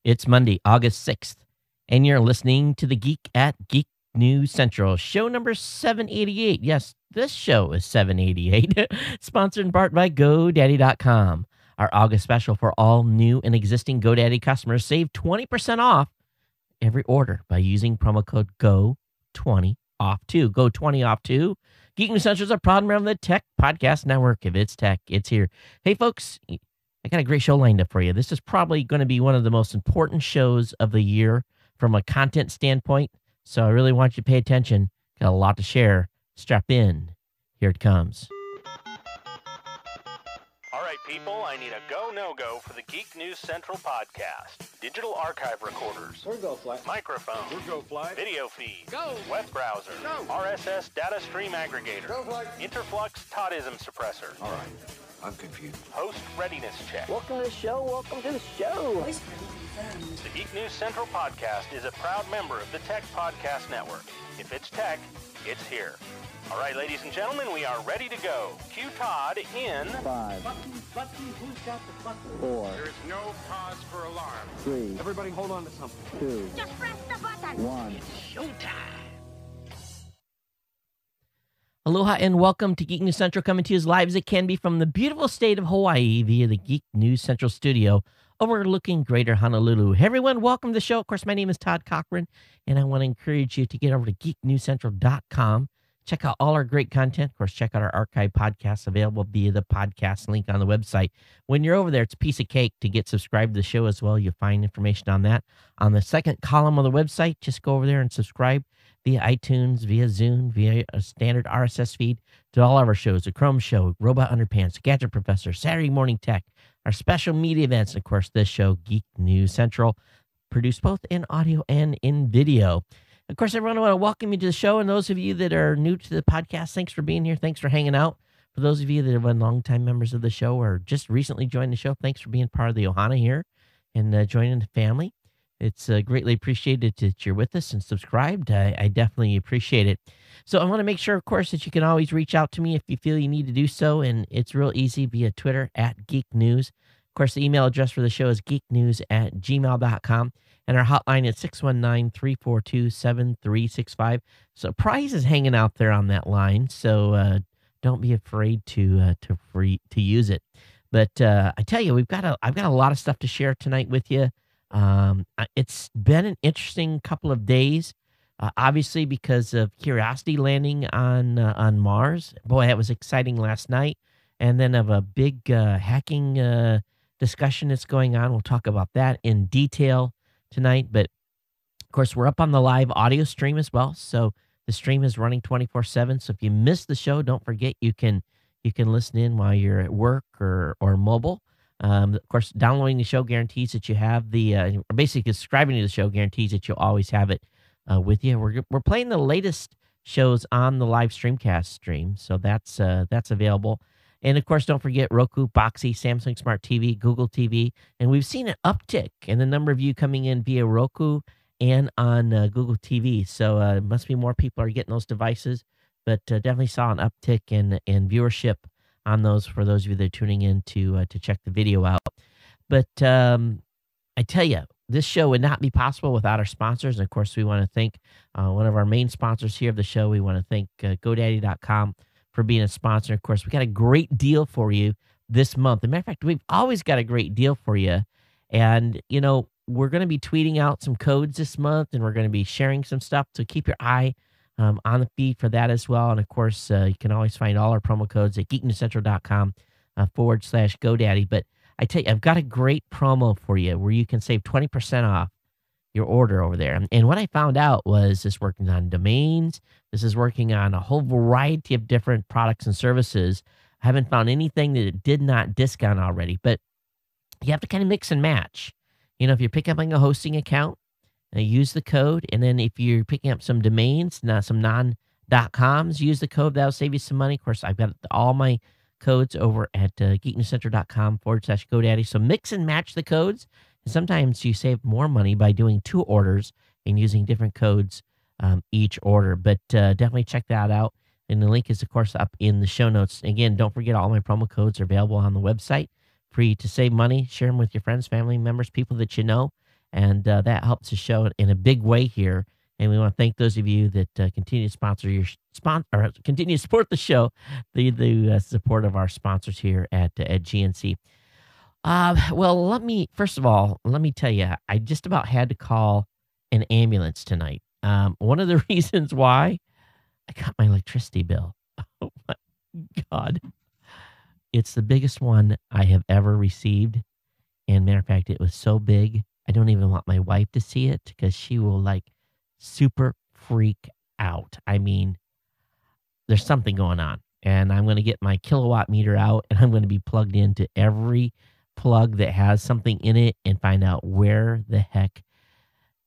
It's Monday, August 6th, and you're listening to the Geek at Geek News Central, show number 788. Yes, this show is 788, sponsored in part by GoDaddy.com. Our August special for all new and existing GoDaddy customers, save 20% off every order by using promo code GO20OFF2. GO20OFF2. Geek News Central is a proud member of the Tech Podcast Network. If it's tech, it's here. Hey, folks, I got a great show lined up for you. This is probably going to be one of the most important shows of the year from a content standpoint, so I really want you to pay attention. Got a lot to share. Strap in. Here it comes. All right, people, I need a go, no-go for the Geek News Central podcast. Digital archive recorders. We're go fly. Microphone. We're go fly. Video feed. Go. Web browser. Go. RSS data stream aggregator. Go fly. Interflux Toddism suppressor. All right. I'm confused. Host readiness check. Welcome to the show. Welcome to the show. The Geek News Central podcast is a proud member of the Tech Podcast Network. If it's tech, it's here. All right, ladies and gentlemen, we are ready to go. Cue Todd in 5, Button, who's got the button? 4, There is no cause for alarm. 3, Everybody hold on to something. 2, Just press the button. 1. Aloha and welcome to Geek News Central, coming to you as live as it can be from the beautiful state of Hawaii via the Geek News Central studio overlooking Greater Honolulu. Hey everyone, welcome to the show. Of course, my name is Todd Cochran, and I want to encourage you to get over to geeknewscentral.com. Check out all our great content. Of course, check out our archive podcasts available via the podcast link on the website. When you're over there, it's a piece of cake to get subscribed to the show as well. You'll find information on that. On the second column of the website, just go over there and subscribe via iTunes, via Zune, via a standard RSS feed to all of our shows, The Chrome Show, Robot Underpants, Gadget Professor, Saturday Morning Tech, our special media events, and of course, this show, Geek News Central, produced both in audio and in video. Of course, everyone, I want to welcome you to the show, and those of you that are new to the podcast, thanks for being here. Thanks for hanging out. For those of you that have been longtime members of the show or just recently joined the show, thanks for being part of the Ohana here and joining the family. It's greatly appreciated that you're with us and subscribed. I definitely appreciate it. So I want to make sure, of course, that you can always reach out to me if you feel you need to do so, and it's real easy via Twitter at Geek News. Of course, the email address for the show is geeknews@gmail.com. And our hotline is 619-342-7365. So prize is hanging out there on that line, so don't be afraid to use it. But I tell you, I've got a lot of stuff to share tonight with you. It's been an interesting couple of days, obviously because of Curiosity landing on Mars. Boy, that was exciting last night. And then of a big hacking discussion that's going on. We'll talk about that in detail tonight, but of course we're up on the live audio stream as well, so the stream is running 24/7. So if you missed the show, don't forget you can listen in while you're at work or mobile. Of course, downloading the show guarantees that you have the basically subscribing to the show guarantees that you'll always have it with you. We're playing the latest shows on the live streamcast stream, so that's available. And, of course, don't forget Roku, Boxy, Samsung Smart TV, Google TV. And we've seen an uptick in the number of you coming in via Roku and on Google TV. So it must be more people are getting those devices. But definitely saw an uptick in viewership on those for those of you that are tuning in to check the video out. But I tell you, this show would not be possible without our sponsors. And, of course, we want to thank one of our main sponsors here of the show. We want to thank GoDaddy.com for being a sponsor. Of course, we got a great deal for you this month. As a matter of fact, we've always got a great deal for you. And, you know, we're going to be tweeting out some codes this month, and we're going to be sharing some stuff. So keep your eye on the feed for that as well. And, of course, you can always find all our promo codes at geeknewscentral.com /GoDaddy. But I tell you, I've got a great promo for you where you can save 20% off your order over there. And what I found out was this working on domains. This is working on a whole variety of different products and services. I haven't found anything that it did not discount already, but you have to kind of mix and match. You know, if you're picking up a hosting account, use the code. And then if you're picking up some domains, some non.coms, use the code. That'll save you some money. Of course, I've got all my codes over at geeknewscentral.com /GoDaddy. So mix and match the codes. And sometimes you save more money by doing 2 orders and using different codes each order. But definitely check that out. And the link is, of course, up in the show notes. Again, don't forget all my promo codes are available on the website for you to save money. Share them with your friends, family members, people that you know. and that helps the show in a big way here. And we want to thank those of you that continue to sponsor your or continue to support the show, the support of our sponsors here at GNC. Well, first of all, let me tell you, I just about had to call an ambulance tonight. One of the reasons why I got my electricity bill. Oh my God. It's the biggest one I have ever received. And matter of fact, it was so big, I don't even want my wife to see it because she will like super freak out. I mean, there's something going on. And I'm going to get my kilowatt meter out and I'm going to be plugged into every plug that has something in it and find out where the heck.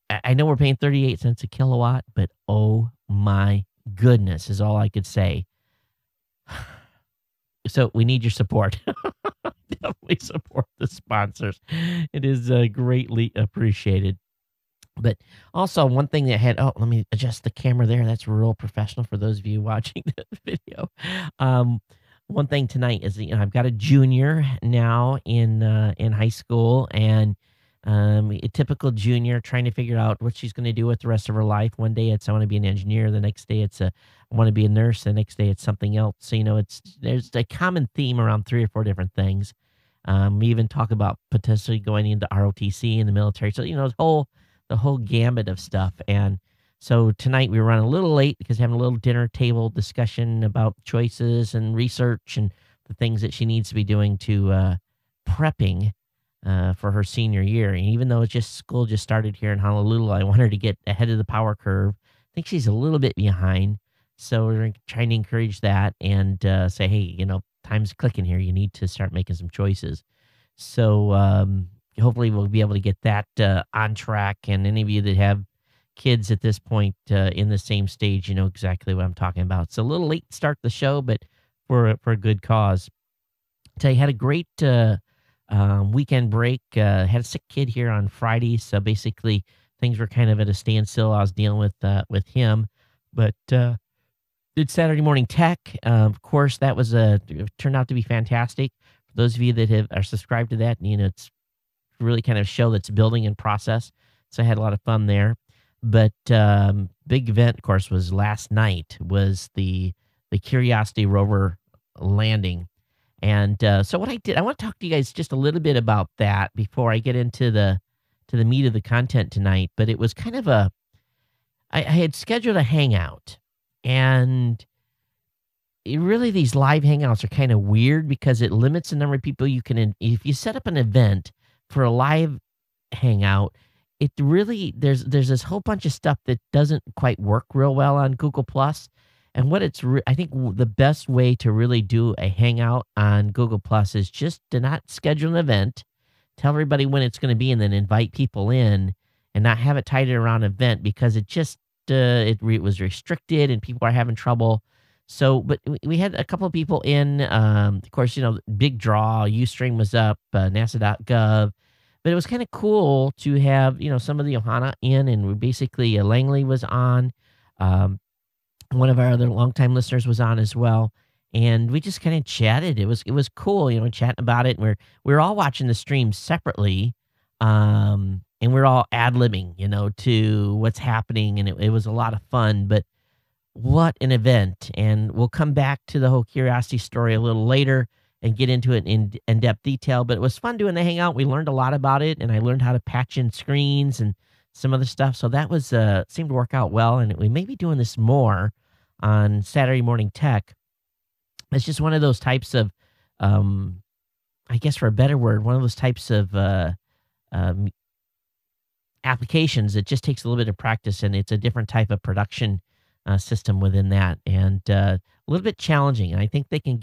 I know we're paying 38 cents a kilowatt, but oh my goodness is all I could say. So we need your support. Definitely support the sponsors. It is greatly appreciated. But also one thing that let me adjust the camera there. That's real professional for those of you watching the video. One thing tonight is, I've got a junior now in high school, and a typical junior trying to figure out what she's going to do with the rest of her life. One day it's I want to be an engineer. The next day it's I want to be a nurse. The next day it's something else. So, there's a common theme around 3 or 4 different things. We even talk about potentially going into ROTC in the military. So, the whole gambit of stuff. And so tonight we were running a little late because having a little dinner table discussion about choices and research and the things that she needs to be doing to prepping for her senior year. And even though school just started here in Honolulu, I want her to get ahead of the power curve. I think she's a little bit behind. So we're trying to encourage that and say, hey, time's clicking here. You need to start making some choices. So hopefully we'll be able to get that on track. And any of you that have kids at this point in the same stage, you know exactly what I'm talking about. It's a little late to start the show, but for a good cause. I had a great weekend break. Had a sick kid here on Friday, so basically things were kind of at a standstill. I was dealing with him, but did Saturday morning tech. Of course, that was turned out to be fantastic. For those of you that are subscribed to that, it's really kind of a show that's building in process. So I had a lot of fun there. But big event, of course, was last night was the Curiosity rover landing. And so what I did, I want to talk to you guys just a little bit about that before I get into the meat of the content tonight. But it was kind of I had scheduled a hangout, and really these live hangouts are kind of weird because it limits the number of people you can, if you set up an event for a live hangout, it really, there's this whole bunch of stuff that doesn't quite work real well on Google Plus. And what I think the best way to really do a hangout on Google Plus is just to not schedule an event, tell everybody when it's going to be, and then invite people in, and not have it tied around an event because it just it was restricted and people are having trouble. So, but we had a couple of people in. Of course, big draw. Ustream was up, NASA.gov. But it was kind of cool to have some of the Ohana in, and we basically Langley was on. One of our other longtime listeners was on as well, and we just kind of chatted. It was cool, chatting about it. And we're all watching the stream separately, and we're all ad-libbing, to what's happening, and it was a lot of fun. But what an event! And we'll come back to the whole Curiosity story a little later and get into it in depth detail. But it was fun doing the hangout. We learned a lot about it, and I learned how to patch in screens and some other stuff. So that was seemed to work out well, and we may be doing this more on Saturday morning tech. It's just one of those types of, I guess for a better word, one of those types of applications that just takes a little bit of practice, and it's a different type of production system within that, and a little bit challenging. And I think they can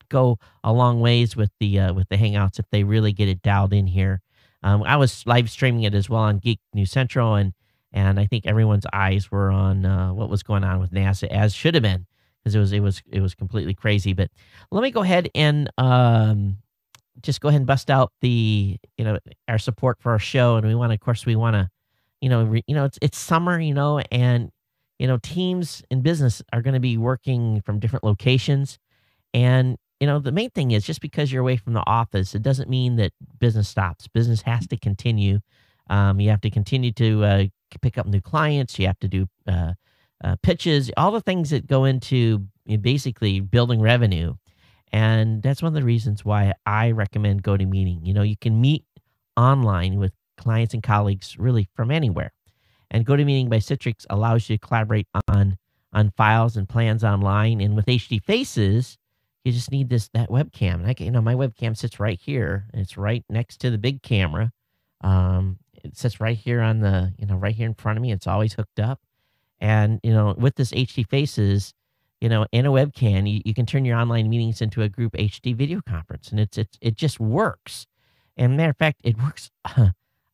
go a long ways with the hangouts if they really get it dialed in here. I was live streaming it as well on Geek News Central, and I think everyone's eyes were on what was going on with NASA, as should have been, because it was completely crazy. But let me go ahead and just go ahead and bust out the our support for our show, and we want to it's summer, and teams in business are going to be working from different locations, and the main thing is just because you're away from the office, it doesn't mean that business stops. Business has to continue. You have to continue to pick up new clients. You have to do pitches, all the things that go into basically building revenue. And that's one of the reasons why I recommend GoToMeeting. You can meet online with clients and colleagues really from anywhere. And GoToMeeting by Citrix allows you to collaborate on files and plans online. And with HD Faces, you just need that webcam. And my webcam sits right here. And it's right next to the big camera. It sits right here on right here in front of me. It's always hooked up. And, with this HD Faces, and a webcam, you can turn your online meetings into a group HD video conference. And it just works. And matter of fact, it works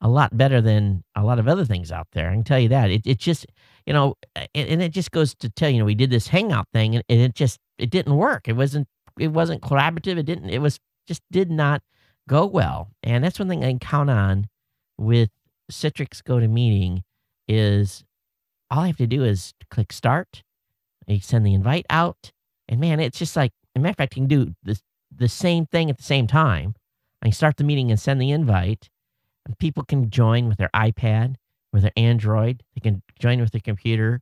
a lot better than a lot of other things out there. I can tell you that. It just, and it just goes to tell we did this Hangout thing, and it didn't work. It wasn't collaborative. It just did not go well. And that's one thing I can count on with Citrix GoToMeeting is all I have to do is click start. You send the invite out, and man, it's just like, as a matter of fact, you can do the same thing at the same time. I can start the meeting and send the invite, and people can join with their iPad, with their Android. They can join with their computer,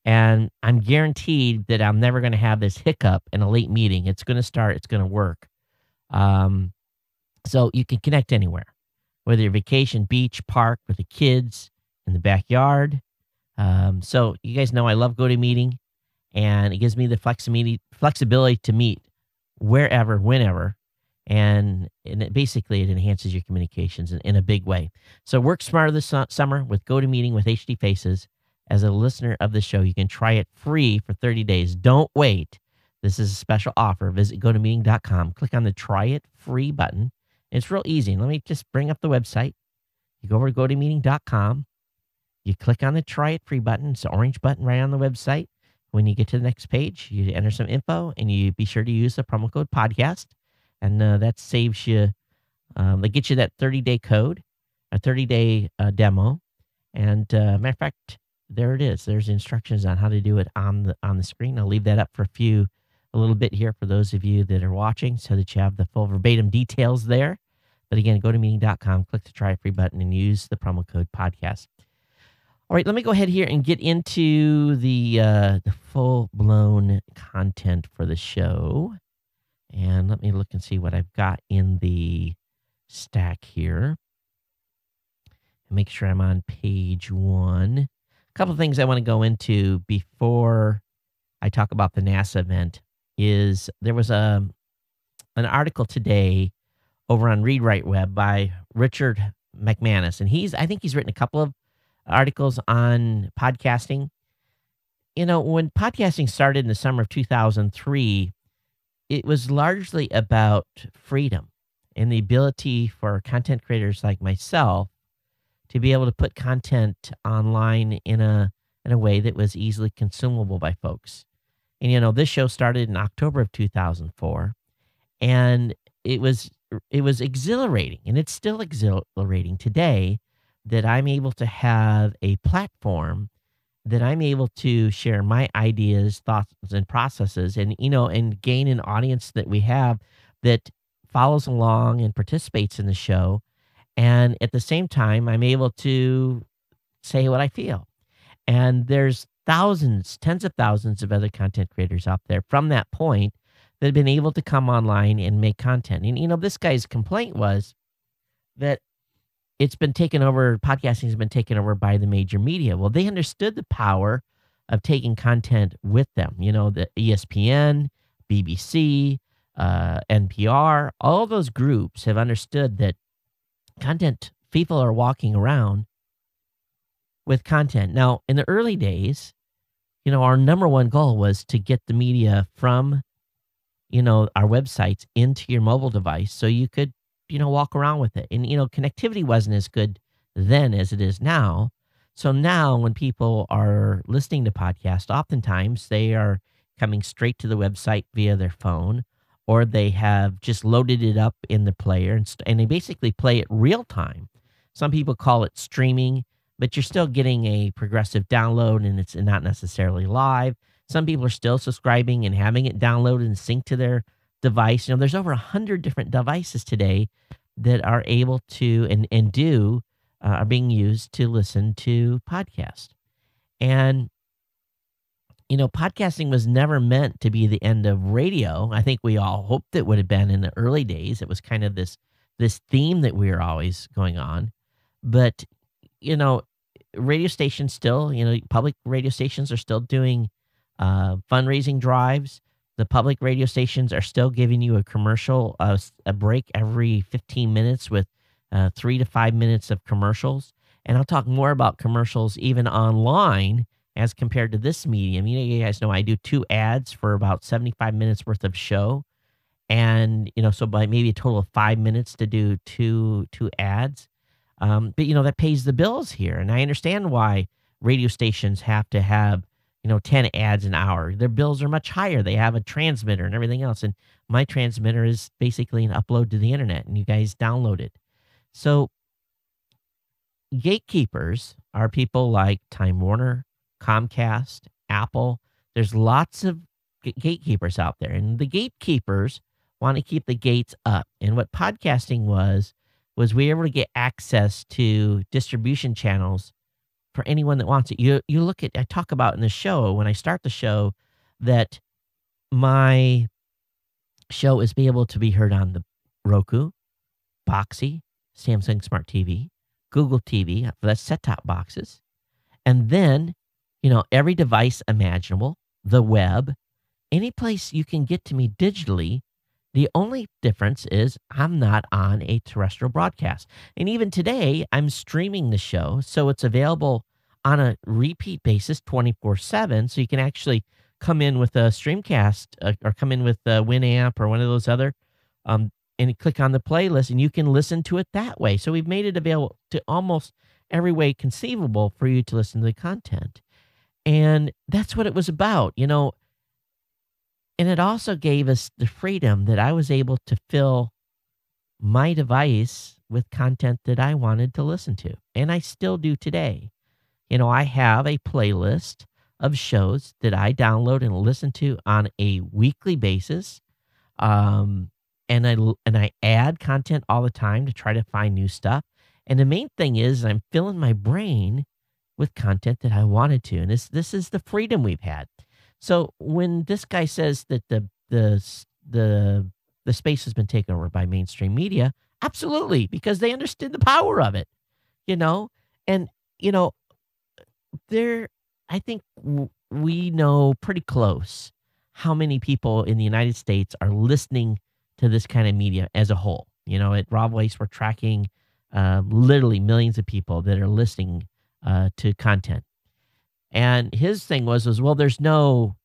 and I'm guaranteed that I'm never going to have this hiccup in a late meeting. It's going to start. It's going to work. So you can connect anywhere, whether you're vacation, beach, park, with the kids, in the backyard. So you guys know I love GoToMeeting, and it gives me the flexibility to meet wherever, whenever. And it enhances your communications in a big way. So work smarter this summer with GoToMeeting with HD Faces. As a listener of the show, you can try it free for 30 days. Don't wait. This is a special offer. Visit GoToMeeting.com. Click on the Try It Free button. It's real easy. Let me just bring up the website. You go over to GoToMeeting.com. You click on the Try It Free button. It's the orange button right on the website. When you get to the next page, you enter some info, and you be sure to use the promo code podcast. And that saves you, they get you that 30-day code, a 30-day demo. And matter of fact, there it is. There's instructions on how to do it on the screen. I'll leave that up for a little bit here for those of you that are watching, so that you have the full verbatim details there. But again, go to meeting.com, click the Try It Free button, and use the promo code podcast. All right, let me go ahead here and get into the full-blown content for the show. And let me look and see what I've got in the stack here. And make sure I'm on page 1. A couple of things I want to go into before I talk about the NASA event is there was an article today over on Read Write Web by Richard McManus. And I think he's written a couple of articles on podcasting. When podcasting started in the summer of 2003, it was largely about freedom and the ability for content creators like myself to be able to put content online in a way that was easily consumable by folks. And this show started in October of 2004, and it was exhilarating, and it's still exhilarating today that I'm able to have a platform that I'm able to share my ideas, thoughts, and processes, and and gain an audience that we have that follows along and participates in the show. And at the same time, I'm able to say what I feel. And there's thousands, tens of thousands of other content creators out there from that point that have been able to come online and make content. And this guy's complaint was that it's been taken over, podcasting has been taken over by the major media. Well, they understood the power of taking content with them. The ESPN, BBC, NPR, all those groups have understood that people are walking around with content. Now, in the early days, our number one goal was to get the media from, our websites into your mobile device so you could walk around with it. And, connectivity wasn't as good then as it is now. So now when people are listening to podcasts, oftentimes they are coming straight to the website via their phone, or they have just loaded it up in the player and they basically play it real time. Some people call it streaming, but you're still getting a progressive download and it's not necessarily live. Some people are still subscribing and having it downloaded and synced to their device. There's over 100 different devices today that are able to and do are being used to listen to podcasts. And podcasting was never meant to be the end of radio. I think we all hoped it would have been in the early days. It was kind of this theme that we were always going on. But, radio stations still, public radio stations are still doing fundraising drives. The public radio stations are still giving you a commercial, a break every 15 minutes with 3 to 5 minutes of commercials. And I'll talk more about commercials even online as compared to this medium. You guys know I do 2 ads for about 75 minutes worth of show. And, so by maybe a total of 5 minutes to do two ads. But, that pays the bills here. And I understand why radio stations have to have, 10 ads an hour. Their bills are much higher. They have a transmitter and everything else. And my transmitter is basically an upload to the internet, and you guys download it. So gatekeepers are people like Time Warner, Comcast, Apple. There's lots of gatekeepers out there, and the gatekeepers want to keep the gates up. And what podcasting was we were able to get access to distribution channels for anyone that wants it. You look at, I talk about in the show, when I start the show, that my show is be able to be heard on the Roku, Boxy, Samsung Smart TV, Google TV, that's set-top boxes, and then, every device imaginable, the web, any place you can get to me digitally. The only difference is I'm not on a terrestrial broadcast. And even today, I'm streaming the show, so it's available on a repeat basis 24/7, so you can actually come in with a Streamcast or come in with a Winamp or one of those other, and you click on the playlist, and you can listen to it that way. So we've made it available to almost every way conceivable for you to listen to the content. And that's what it was about, And it also gave us the freedom that I was able to fill my device with content that I wanted to listen to. And I still do today. I have a playlist of shows that I download and listen to on a weekly basis. And I add content all the time to try to find new stuff. And the main thing is I'm filling my brain with content that I wanted to. And this is the freedom we've had. So when this guy says that the space has been taken over by mainstream media, absolutely, because they understood the power of it, and I think we know pretty close how many people in the United States are listening to this kind of media as a whole. At Raw Voice, we're tracking literally millions of people that are listening to content. And his thing was, well, there's no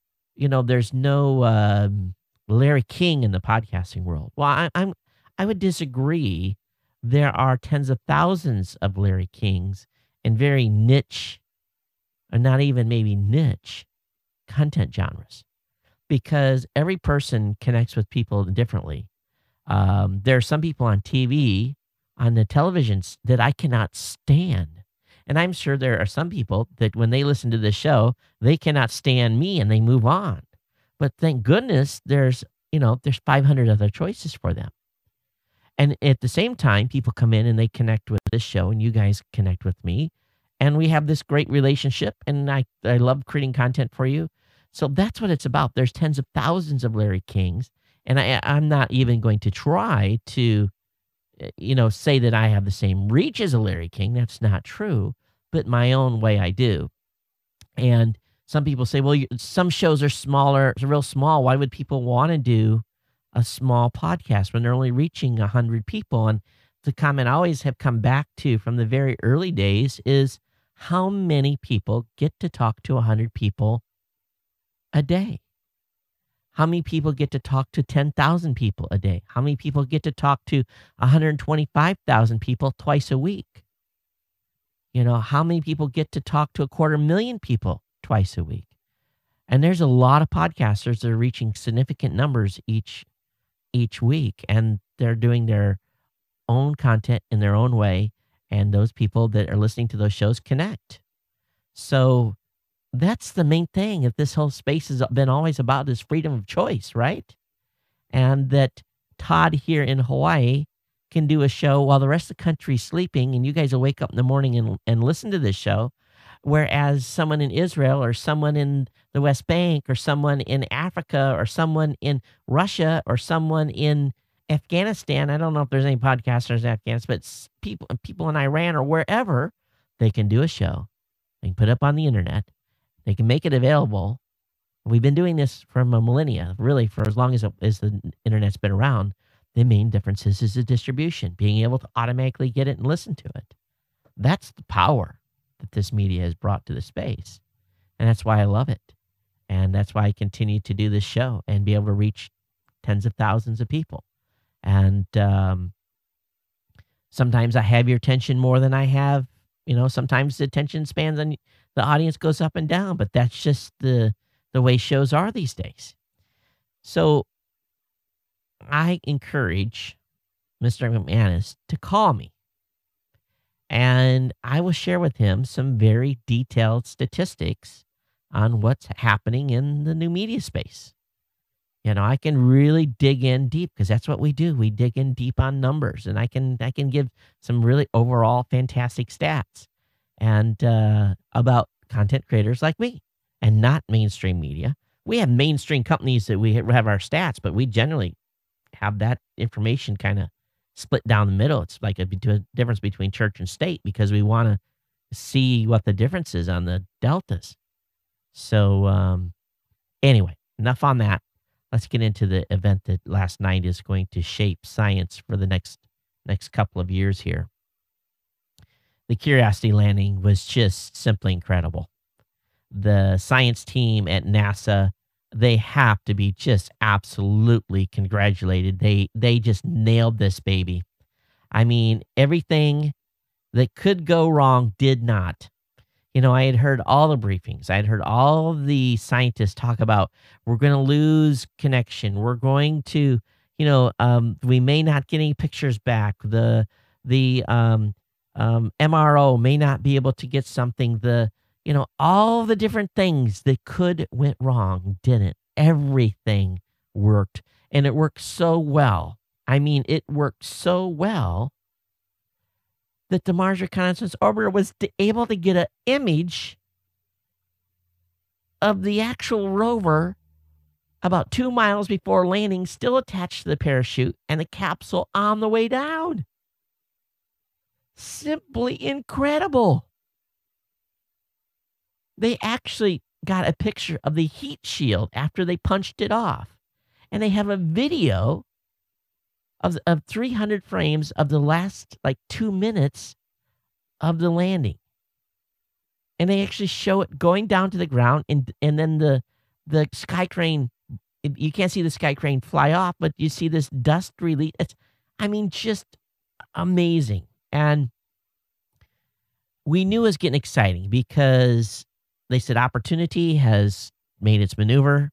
Larry King in the podcasting world. Well, I would disagree. There are tens of thousands of Larry Kings in very niche, or not even maybe niche, content genres, because every person connects with people differently. There are some people on TV, on the televisions, that I cannot stand. And I'm sure there are some people that when they listen to this show, they cannot stand me and they move on. But thank goodness there's 500 other choices for them. And at the same time, people come in and they connect with this show, and you guys connect with me. And we have this great relationship, and I love creating content for you. So that's what it's about. There's tens of thousands of Larry Kings. And I'm not even going to try to say that I have the same reach as a Larry King. That's not true, but my own way I do. And some people say, well, some shows are smaller, it's real small. Why would people want to do a small podcast when they're only reaching 100 people? And the comment I always have come back to from the very early days is, how many people get to talk to 100 people a day? How many people get to talk to 10,000 people a day? How many people get to talk to 125,000 people twice a week? How many people get to talk to 250,000 people twice a week? And there's a lot of podcasters that are reaching significant numbers each week, and they're doing their own content in their own way, and those people that are listening to those shows connect. So that's the main thing that this whole space has been always about, is freedom of choice, right? And that Todd here in Hawaii can do a show while the rest of the country's sleeping, and you guys will wake up in the morning and listen to this show. Whereas someone in Israel or someone in the West Bank or someone in Africa or someone in Russia or someone in Afghanistan, I don't know if there's any podcasters in Afghanistan, but people in Iran or wherever, they can do a show. They can put it up on the internet. They can make it available. We've been doing this for a millennia, really, for as long as the internet's been around. The main difference is the distribution, being able to automatically get it and listen to it. That's the power that this media has brought to the space. And that's why I love it. And that's why I continue to do this show and be able to reach tens of thousands of people. And sometimes I have your attention more than I have, sometimes the attention spans on the audience goes up and down, but that's just the way shows are these days. So I encourage Mr. McManus to call me, and I will share with him some very detailed statistics on what's happening in the new media space. I can really dig in deep because that's what we do. We dig in deep on numbers, and I can give some really overall fantastic stats and about content creators like me and not mainstream media. We have mainstream companies that we have our stats, but we generally have that information kind of split down the middle. It's like a difference between church and state because we want to see what the difference is on the deltas. So anyway, enough on that. Let's get into the event that last night is going to shape science for the next couple of years here. The Curiosity landing was just simply incredible. The science team at NASA, they have to be just absolutely congratulated. They just nailed this baby. I mean, everything that could go wrong did not. I had heard all the briefings. I had heard all the scientists talk about we're going to lose connection. We're going to, we may not get any pictures back. The MRO may not be able to get something. All the different things that went wrong didn't. Everything worked, and it worked so well. I mean, it worked so well that the Mars Reconnaissance Orbiter was able to get an image of the actual rover about 2 miles before landing, still attached to the parachute, and the capsule on the way down. Simply incredible. They actually got a picture of the heat shield after they punched it off. And they have a video of 300 frames of the last 2 minutes of the landing. And they actually show it going down to the ground, and then the sky crane, you can't see the sky crane fly off, but you see this dust release. Just amazing. And we knew it was getting exciting because they said Opportunity has made its maneuver,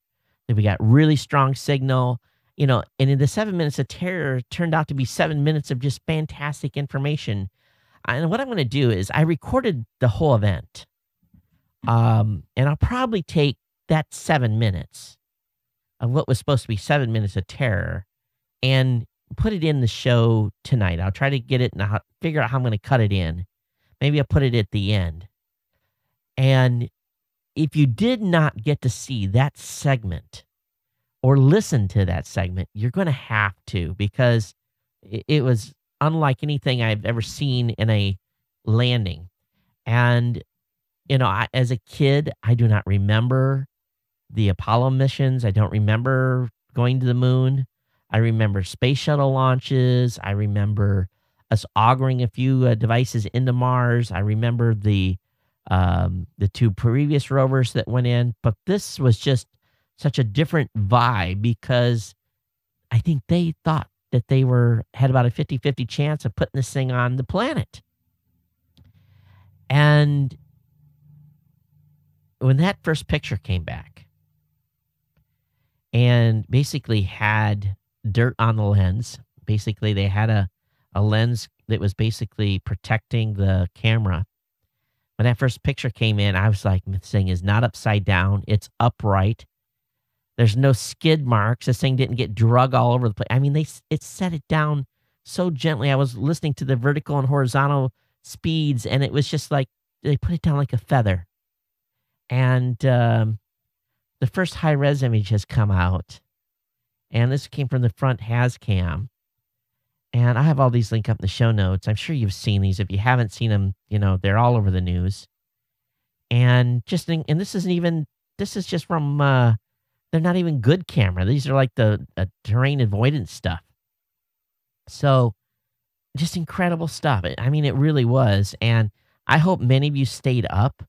that we got really strong signal. And in the 7 minutes of terror turned out to be 7 minutes of just fantastic information. And what I'm going to do is I recorded the whole event. And I'll probably take that 7 minutes of what was supposed to be 7 minutes of terror and put it in the show tonight. I'll try to get it and I'll figure out how I'm going to cut it in. Maybe I'll put it at the end. And if you did not get to see that segment, or listen to that segment, you're going to have to, because it was unlike anything I've ever seen in a landing. And, as a kid, I do not remember the Apollo missions. I don't remember going to the moon. I remember space shuttle launches. I remember us augering a few devices into Mars. I remember the 2 previous rovers that went in. But this was just such a different vibe because I think they thought that they had about a 50-50 chance of putting this thing on the planet. And when that first picture came back and basically had dirt on the lens, basically they had a lens that was basically protecting the camera. When that first picture came in, I was like, this thing is not upside down. It's upright. There's no skid marks. This thing didn't get drug all over the place. It set it down so gently. I was listening to the vertical and horizontal speeds, and it was just like they put it down like a feather. And the first high res image has come out, and this came from the front has cam. And I have all these linked up in the show notes. I'm sure you've seen these. If you haven't seen them, they're all over the news. And this isn't even, this is just from, they're not even good camera. These are like the terrain avoidance stuff. So just incredible stuff. I mean, it really was. And I hope many of you stayed up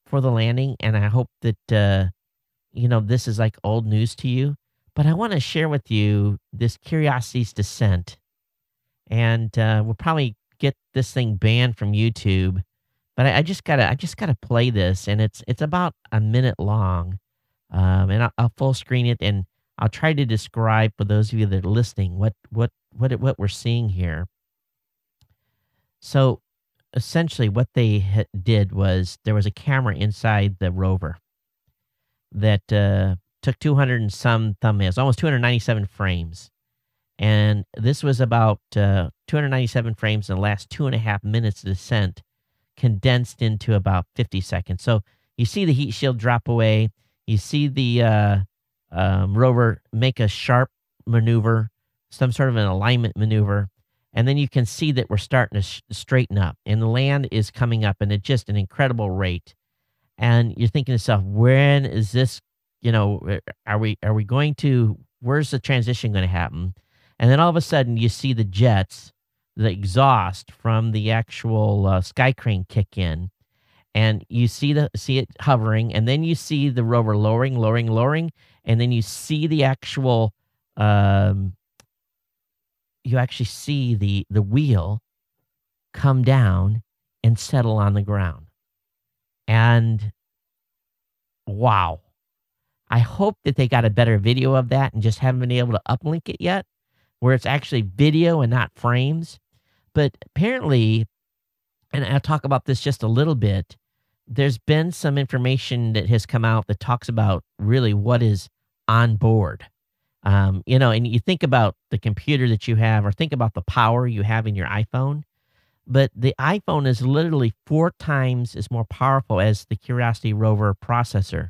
for the landing. And I hope that, this is like old news to you. But I want to share with you this Curiosity's descent. And we'll probably get this thing banned from YouTube. But I just gotta play this, and it's about a minute long, and I'll full screen it, and I'll try to describe for those of you that are listening what we're seeing here. So, essentially, what they did was there was a camera inside the rover that took 200 and some thumbnails, almost 297 frames, and this was about 297 frames in the last 2.5 minutes of descent, condensed into about 50 seconds. So you see the heat shield drop away. You see the rover make a sharp maneuver, some sort of an alignment maneuver. And then you can see that we're starting to straighten up. And the land is coming up and at just an incredible rate. And you're thinking to yourself, when is this, are we going to, where's the transition going to happen? And then all of a sudden you see the jets, the exhaust from the actual sky crane kick in, and you see it hovering, and then you see the rover lowering, and then you see the actual you actually see the wheel come down and settle on the ground. And wow, I hope that they got a better video of that and just haven't been able to uplink it yet, where it's actually video and not frames. But apparently, and I'll talk about this just a little bit, there's been some information that has come out that talks about really what is on board. And you think about the computer that you have, or think about the power you have in your iPhone. But the iPhone is literally 4 times as more powerful as the Curiosity rover processor.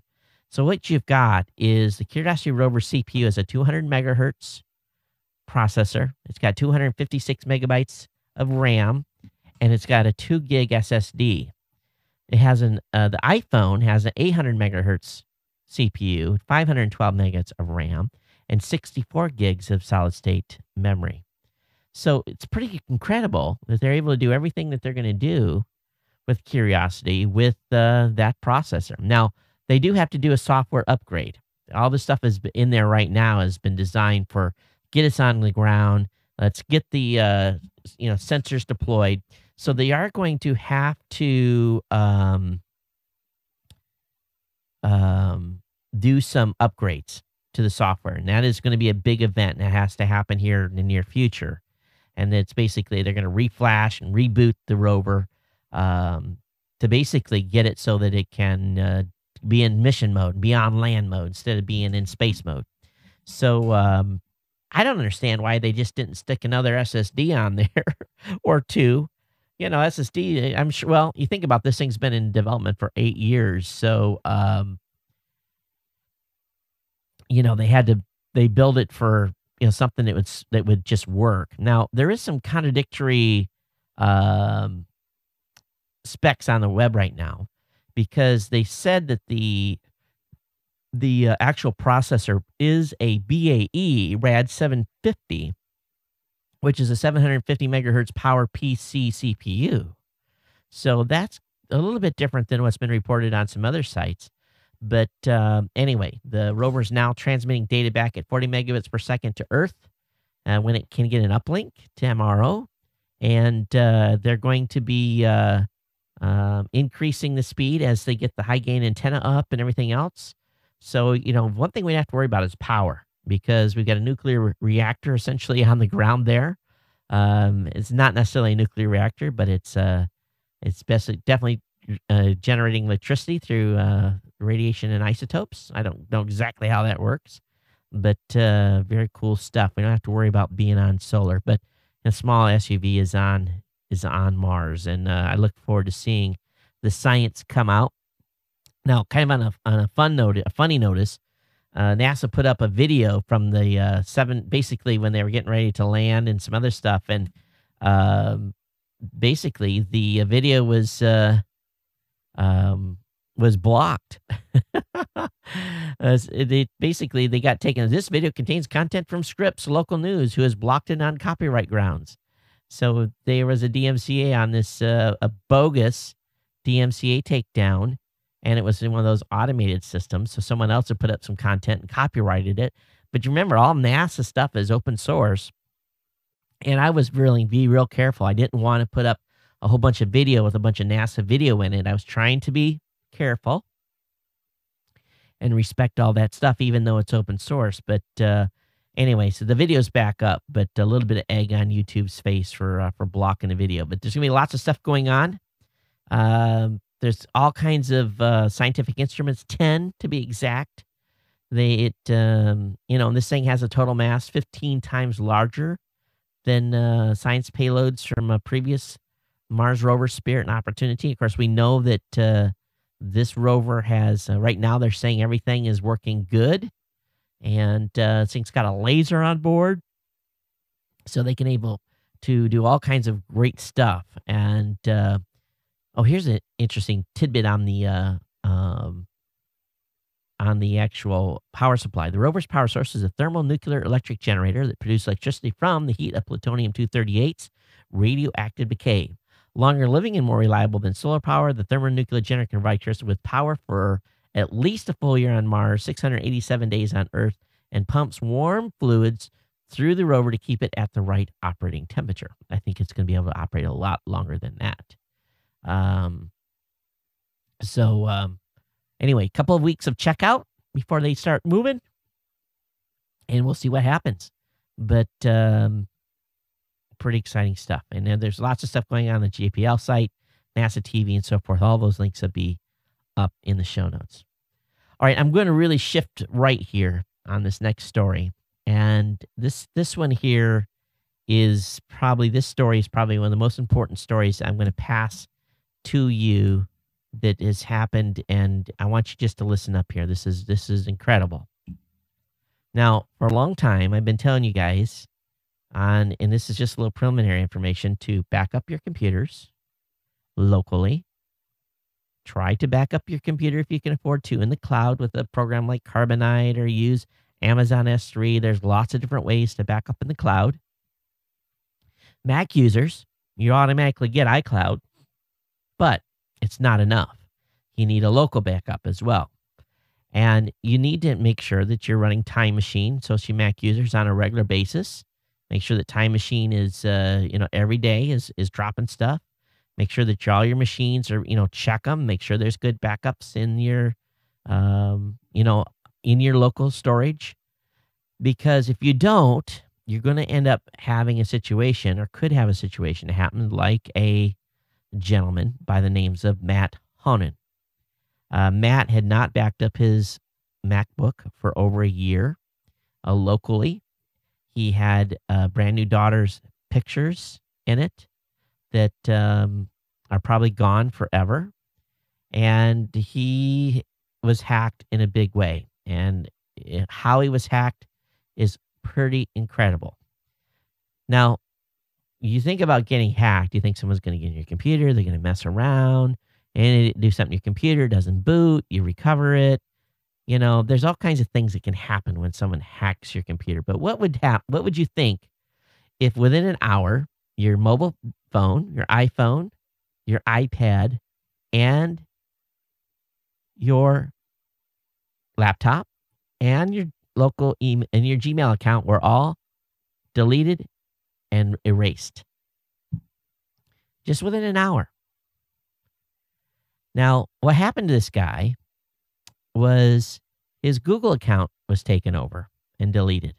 So what you've got is the Curiosity rover CPU is a 200 megahertz processor. It's got 256 megabytes of RAM, and it's got a 2 gig SSD. It has the iPhone has an 800 megahertz CPU, 512 megabytes of RAM, and 64 gigs of solid state memory. So it's pretty incredible that they're able to do everything that they're going to do with Curiosity with that processor. Now, they do have to do a software upgrade. All the stuff is in there right now has been designed for get us on the ground. Let's get the sensors deployed. So they are going to have to do some upgrades to the software, and that is going to be a big event that has to happen here in the near future. And it's basically they're going to reflash and reboot the rover to basically get it so that it can be in mission mode, be on land mode instead of being in space mode. So I don't understand why they just didn't stick another SSD on there or two. SSD, I'm sure, well, you think about this thing's been in development for 8 years. So, they build it for, something that would just work. Now, there is some contradictory specs on the web right now, because they said that the actual processor is a BAE RAD 750, which is a 750 megahertz power PC CPU. So that's a little bit different than what's been reported on some other sites. But anyway, the rover is now transmitting data back at 40 megabits per second to Earth when it can get an uplink to MRO. And they're going to be increasing the speed as they get the high gain antenna up and everything else. So, one thing we have to worry about is power, because we've got a nuclear reactor essentially on the ground there. It's not necessarily a nuclear reactor, but it's definitely generating electricity through radiation and isotopes. I don't know exactly how that works, but very cool stuff. We don't have to worry about being on solar. But a small SUV is on Mars, and I look forward to seeing the science come out. Now, kind of on a fun note, a funny notice, NASA put up a video from the basically when they were getting ready to land and some other stuff, and um, basically the video was blocked. They got taken. This video contains content from Scripps Local News, who has blocked it on copyright grounds. So there was a DMCA on this, a bogus DMCA takedown, and it was in one of those automated systems. So someone else had put up some content and copyrighted it. But you remember, all NASA stuff is open source, and I was really be real careful. I didn't want to put up a whole bunch of video with a bunch of NASA video in it. I was trying to be careful and respect all that stuff, even though it's open source. But anyway, so the video's back up, but a little bit of egg on YouTube's face for blocking the video. But there's gonna be lots of stuff going on. There's all kinds of scientific instruments, 10 to be exact. And this thing has a total mass 15 times larger than science payloads from a previous Mars rover, Spirit and Opportunity. Of course, we know that this rover has, right now they're saying everything is working good. And this thing's got a laser on board, so they can able to do all kinds of great stuff. And here's an interesting tidbit on the actual power supply. The rover's power source is a thermonuclear electric generator that produces electricity from the heat of plutonium-238's radioactive decay. Longer living and more reliable than solar power, the thermonuclear generator can provide electricity with power for at least a full year on Mars, 687 days on Earth, and pumps warm fluids through the rover to keep it at the right operating temperature. I think it's going to be able to operate a lot longer than that. Anyway, a couple of weeks of checkout before they start moving, and we'll see what happens. But pretty exciting stuff. And then there's lots of stuff going on the JPL site, NASA TV, and so forth. All those links will be up in the show notes. All right, I'm going to really shift right here on this next story. And this one here this story is probably one of the most important stories I'm going to pass to you that has happened, and I want you just to listen up here. This is incredible. Now, for a long time, I've been telling you guys and this is just a little preliminary information, to back up your computers locally. Try to back up your computer if you can afford to in the cloud with a program like Carbonite, or use Amazon S3. There's lots of different ways to back up in the cloud. Mac users, you automatically get iCloud, but it's not enough. You need a local backup as well. And you need to make sure that you're running Time Machine, Social Mac users, on a regular basis. Make sure that Time Machine is, every day is dropping stuff. Make sure that all your machines are, check them. Make sure there's good backups in your, in your local storage. Because if you don't, you're going to end up having a situation, or could have a situation, happen like a gentleman by the names of Matt Honan. Matt had not backed up his MacBook for over a year locally. He had brand new daughter's pictures in it that are probably gone forever. And he was hacked in a big way. And how he was hacked is pretty incredible. Now, you think about getting hacked, you think someone's going to get in your computer, they're going to mess around, and do something to your computer, doesn't boot, you recover it. There's all kinds of things that can happen when someone hacks your computer. But what would you think if within an hour, your mobile phone, your iPhone, your iPad, and your laptop and your local email and your Gmail account were all deleted and erased just within an hour? Now, what happened to this guy was his Google account was taken over and deleted.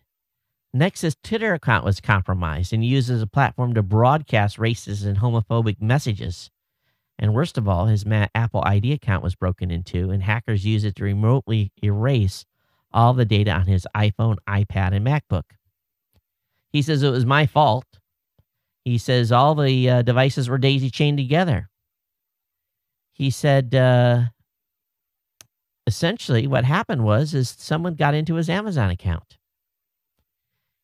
Next, his Twitter account was compromised and used as a platform to broadcast racist and homophobic messages. And worst of all, his Apple ID account was broken into, and hackers used it to remotely erase all the data on his iPhone, iPad, and MacBook. He says it was my fault. He says all the devices were daisy chained together. He said essentially what happened is someone got into his Amazon account.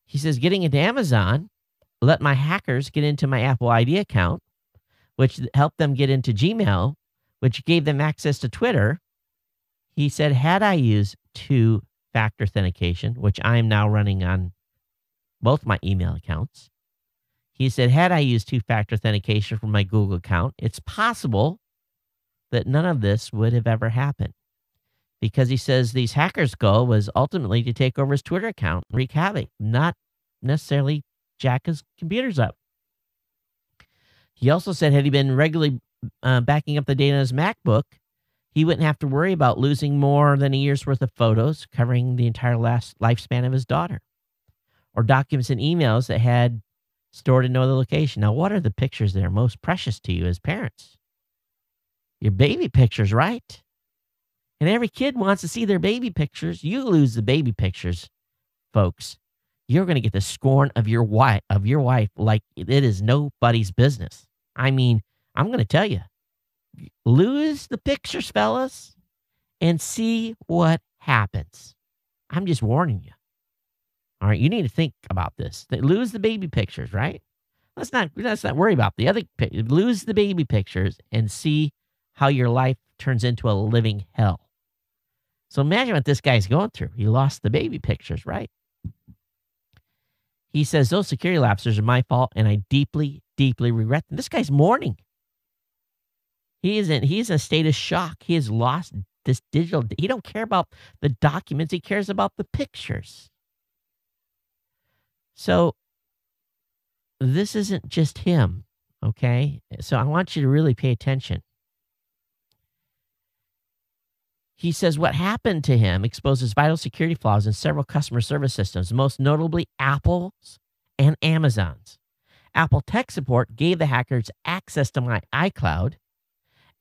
He says getting into Amazon let my hackers get into my Apple ID account, which helped them get into Gmail, which gave them access to Twitter. He said, had I used two-factor authentication, which I am now running on both my email accounts, he said, had I used two-factor authentication from my Google account, it's possible that none of this would have ever happened. Because he says these hackers' goal was ultimately to take over his Twitter account, wreak havoc, not necessarily jack his computers up. He also said had he been regularly backing up the data on his MacBook, he wouldn't have to worry about losing more than a year's worth of photos covering the entire last lifespan of his daughter, or documents and emails that had stored in no other location. Now, what are the pictures that are most precious to you as parents? Your baby pictures, right? And every kid wants to see their baby pictures. You lose the baby pictures, folks, you're going to get the scorn of your wife like it is nobody's business. I mean, I'm going to tell you, lose the pictures, fellas, and see what happens. I'm just warning you. All right, you need to think about this. Lose the baby pictures, right? Let's not worry about the other. Lose the baby pictures and see how your life turns into a living hell. So imagine what this guy's going through. He lost the baby pictures, right? He says, those security lapses are my fault, and I deeply, deeply regret them. This guy's mourning. He's in a state of shock. He has lost this digital. He don't care about the documents. He cares about the pictures. So this isn't just him, okay? So I want you to really pay attention. He says what happened to him exposes vital security flaws in several customer service systems, most notably Apple's and Amazon's. Apple tech support gave the hackers access to my iCloud.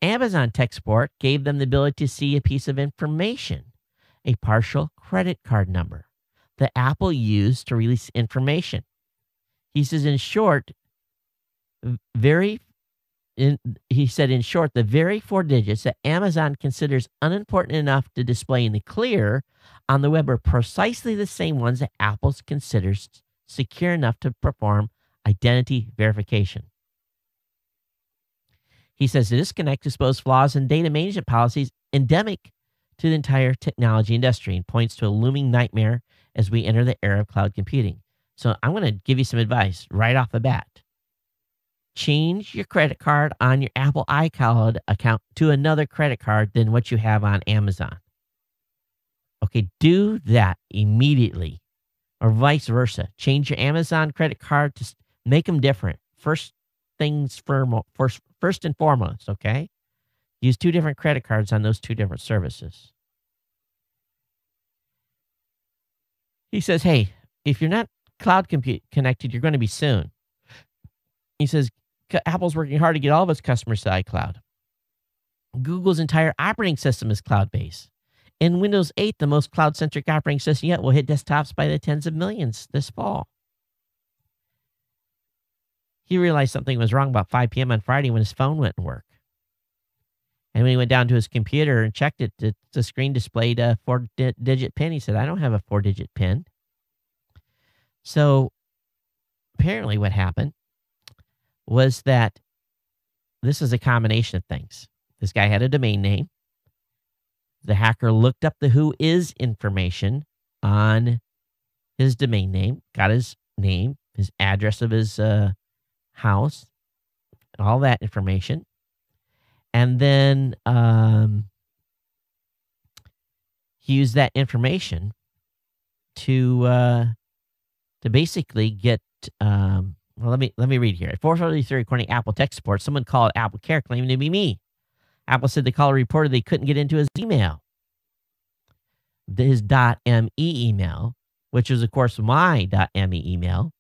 Amazon tech support gave them the ability to see a piece of information, a partial credit card number, that Apple used to release information. He says, in short, the very 4 digits that Amazon considers unimportant enough to display in the clear on the web are precisely the same ones that Apple considers secure enough to perform identity verification. He says the disconnect exposed flaws in data management policies endemic to the entire technology industry and points to a looming nightmare as we enter the era of cloud computing. So I'm going to give you some advice right off the bat. Change your credit card on your Apple iCloud account to another credit card than what you have on Amazon. Okay, do that immediately, or vice versa. Change your Amazon credit card to make them different. First and foremost, okay? Use 2 different credit cards on those 2 different services. He says, hey, if you're not cloud connected, you're going to be soon. He says, Apple's working hard to get all of its customers to iCloud. Google's entire operating system is cloud-based. And Windows 8, the most cloud-centric operating system yet, will hit desktops by the tens of millions this fall. He realized something was wrong about 5 p.m. on Friday when his phone wouldn't work. And when he went down to his computer and checked it, the screen displayed a 4-digit PIN. He said, I don't have a 4-digit PIN. So apparently what happened was that this is a combination of things. This guy had a domain name. The hacker looked up the who is information on his domain name, got his name, his address of his house, all that information. And then he used that information to basically get well, let me read here. At 4:43, according to Apple tech support, someone called Apple Care claiming to be me. Apple said the caller reported they couldn't get into his email, his .me email, which was, of course, my .me email.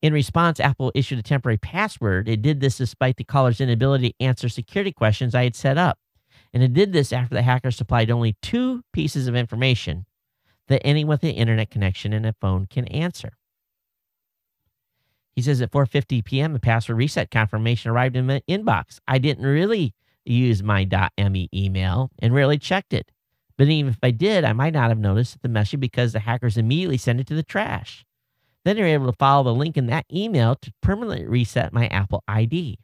In response, Apple issued a temporary password. It did this despite the caller's inability to answer security questions I had set up. And it did this after the hacker supplied only 2 pieces of information that anyone with an internet connection and a phone can answer. He says at 4:50 p.m., a password reset confirmation arrived in my inbox. I didn't really use my .me email and rarely checked it. But even if I did, I might not have noticed the message because the hackers immediately sent it to the trash. Then they're able to follow the link in that email to permanently reset my Apple ID.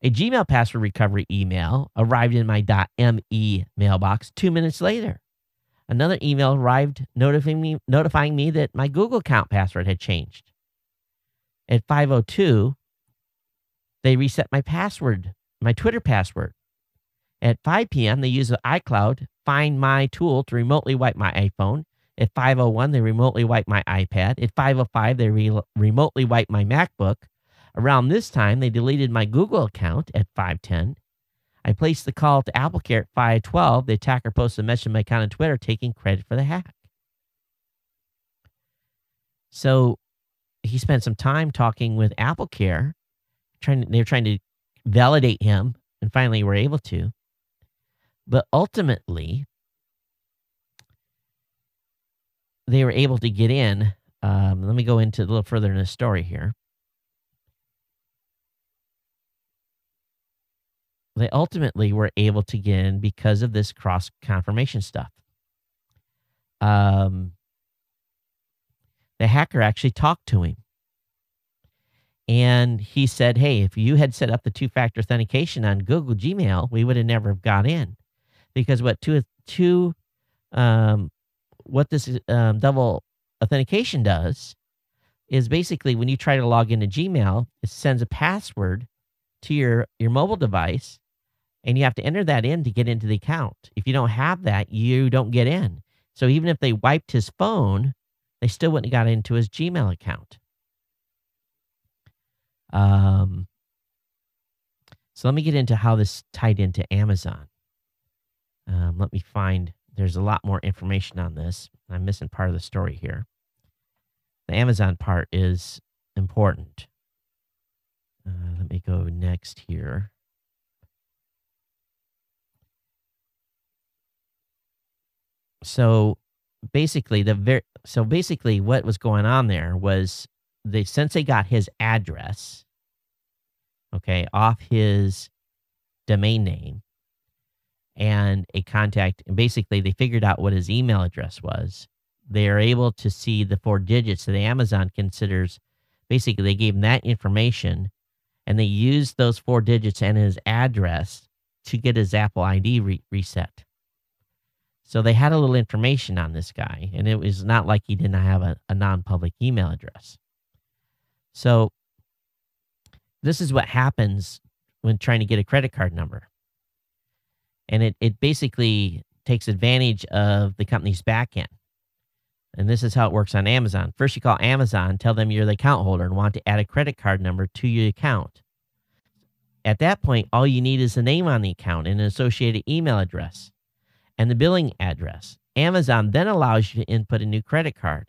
A Gmail password recovery email arrived in my .me mailbox 2 minutes later. Another email arrived notifying me that my Google account password had changed. At 5:02, they reset my password, my Twitter password. At 5 p.m., they used the iCloud Find My tool to remotely wipe my iPhone. At 5:01, they remotely wiped my iPad. At 5:05, they remotely wiped my MacBook. Around this time, they deleted my Google account at 5:10. I placed the call to AppleCare at 5:12. The attacker posted a message on my account on Twitter taking credit for the hack. So he spent some time talking with AppleCare. They were trying to validate him, and finally were able to. But ultimately, they were able to get in. Let me go into a little further in the story here. They ultimately were able to get in because of this cross-confirmation stuff. The hacker actually talked to him. And he said, hey, if you had set up the two-factor authentication on Google Gmail, we would have never got in. Because what this double authentication does is basically when you try to log into Gmail, it sends a password to your mobile device, and you have to enter that in to get into the account. If you don't have that, you don't get in. So even if they wiped his phone, they still wouldn't have got into his Gmail account. So let me get into how this tied into Amazon. Let me find, there's a lot more information on this. I'm missing part of the story here. The Amazon part is important. Let me go next here. So basically, what was going on there was since they got his address, okay, off his domain name and a contact, and basically they figured out what his email address was. They are able to see the 4 digits that Amazon considers. Basically, they gave him that information, and they used those 4 digits and his address to get his Apple ID reset. So they had a little information on this guy, and it was not like he didn't have a non-public email address. So this is what happens when trying to get a credit card number. And it basically takes advantage of the company's back end. And this is how it works on Amazon. First, you call Amazon, tell them you're the account holder and want to add a credit card number to your account. At that point, all you need is the name on the account and an associated email address and the billing address. Amazon then allows you to input a new credit card.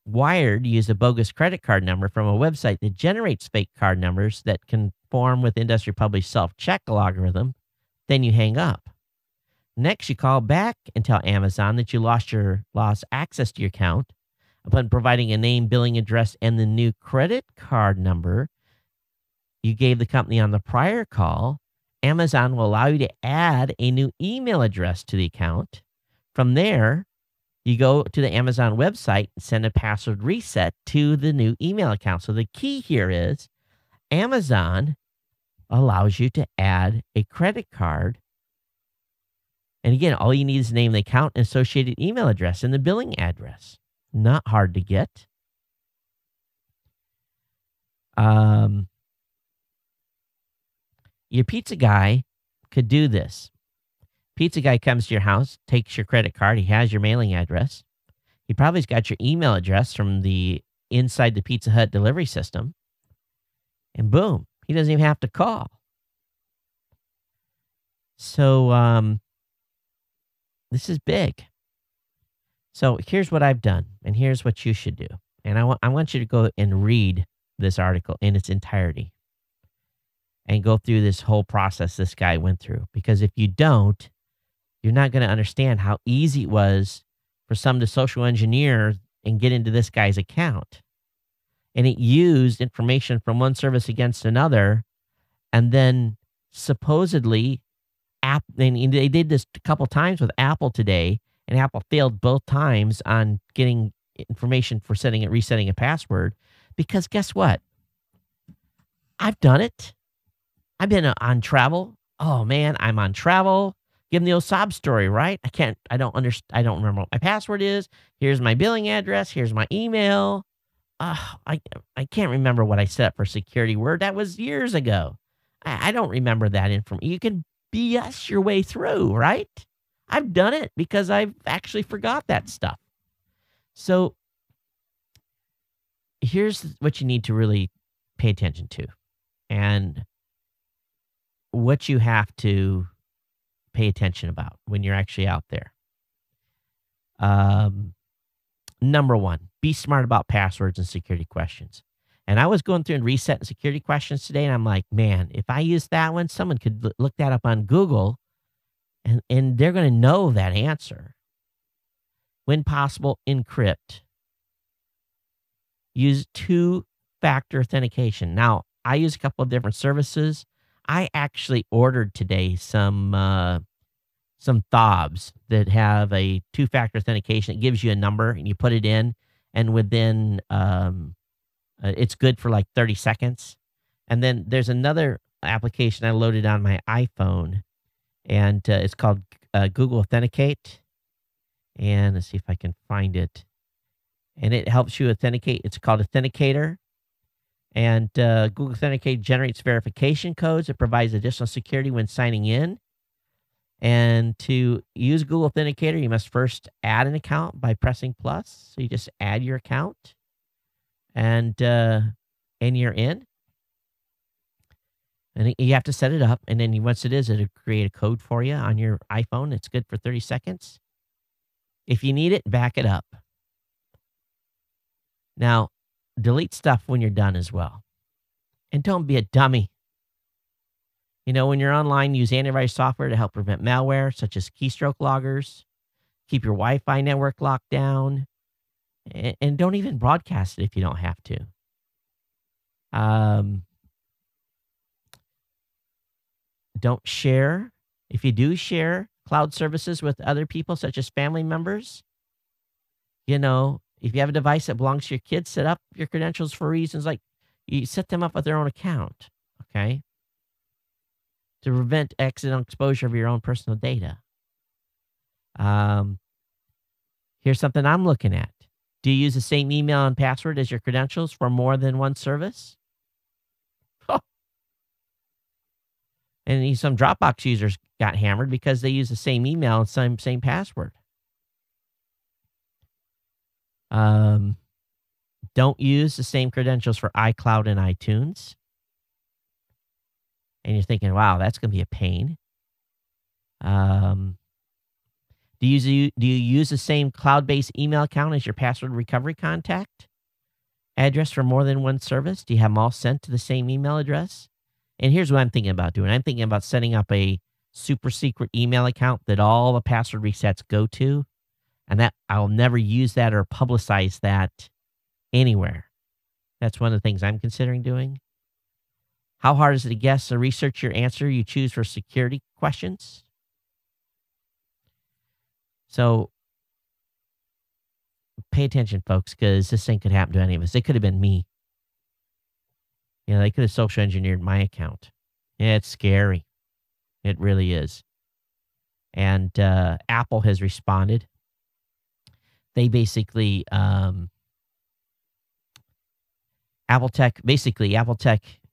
Wired used a bogus credit card number from a website that generates fake card numbers that conform with industry published self-check algorithm. Then you hang up. Next, you call back and tell Amazon that you lost access to your account. Upon providing a name, billing address, and the new credit card number you gave the company on the prior call, Amazon will allow you to add a new email address to the account. From there, you go to the Amazon website and send a password reset to the new email account. So the key here is Amazon allows you to add a credit card. And again, all you need is the name of the account and associated email address and the billing address. Not hard to get. Your pizza guy could do this. Pizza guy comes to your house, takes your credit card. He has your mailing address. He probably's got your email address from the inside the Pizza Hut delivery system. And boom, he doesn't even have to call. So this is big. So here's what I've done, and here's what you should do. And I want you to go and read this article in its entirety and go through this whole process this guy went through. Because if you don't, you're not going to understand how easy it was for some to social engineer and get into this guy's account. and it used information from one service against another, and then supposedly and they did this a couple times with Apple today, and Apple failed both times on getting information for resetting a password, because guess what? I've done it. I've been on travel. Oh man, I'm on travel. Give them the old sob story, right? I don't remember what my password is. Here's my billing address. Here's my email. I can't remember what I set up for security word. That was years ago. I don't remember that information. You can BS your way through, right? I've done it because I've actually forgot that stuff. So here's what you need to really pay attention to, and what you have to pay attention about when you're actually out there. Number one, be smart about passwords and security questions. And I was going through and resetting security questions today, and I'm like, man, if I use that one, someone could look that up on Google, and they're going to know that answer. When possible, encrypt. Use two-factor authentication. Now, I use a couple of different services. I actually ordered today some fobs that have a two-factor authentication. It gives you a number, and you put it in, and within it's good for like 30 seconds. And then there's another application I loaded on my iPhone, and it's called Google Authenticate. And let's see if I can find it. And it helps you authenticate. It's called Authenticator. And Google Authenticate generates verification codes. It provides additional security when signing in. And to use Google Authenticator, you must first add an account by pressing plus. So you just add your account, and you're in. And you have to set it up, and then once it is, it'll create a code for you on your iPhone. It's good for 30 seconds. If you need it, back it up. Now, delete stuff when you're done as well. And don't be a dummy. You know, when you're online, use antivirus software to help prevent malware, such as keystroke loggers. Keep your Wi-Fi network locked down. And don't even broadcast it if you don't have to. Don't share. If you do share cloud services with other people, such as family members, you know, if you have a device that belongs to your kids, set up your credentials for reasons like you set them up with their own account, okay? To prevent accidental exposure of your own personal data. Here's something I'm looking at. Do you use the same email and password as your credentials for more than one service? Oh. And some Dropbox users got hammered because they use the same email and same password. Don't use the same credentials for iCloud and iTunes. And you're thinking, wow, that's going to be a pain. Do you use the same cloud-based email account as your password recovery contact address for more than one service? Do you have them all sent to the same email address? And here's what I'm thinking about doing. I'm thinking about setting up a super secret email account that all the password resets go to, and that I'll never use that or publicize that anywhere. That's one of the things I'm considering doing. How hard is it to guess or research your answer you choose for security questions? So pay attention, folks, because this thing could happen to any of us. It could have been me. You know, they could have social engineered my account. Yeah, it's scary. It really is. And Apple has responded. They basically, Apple Tech,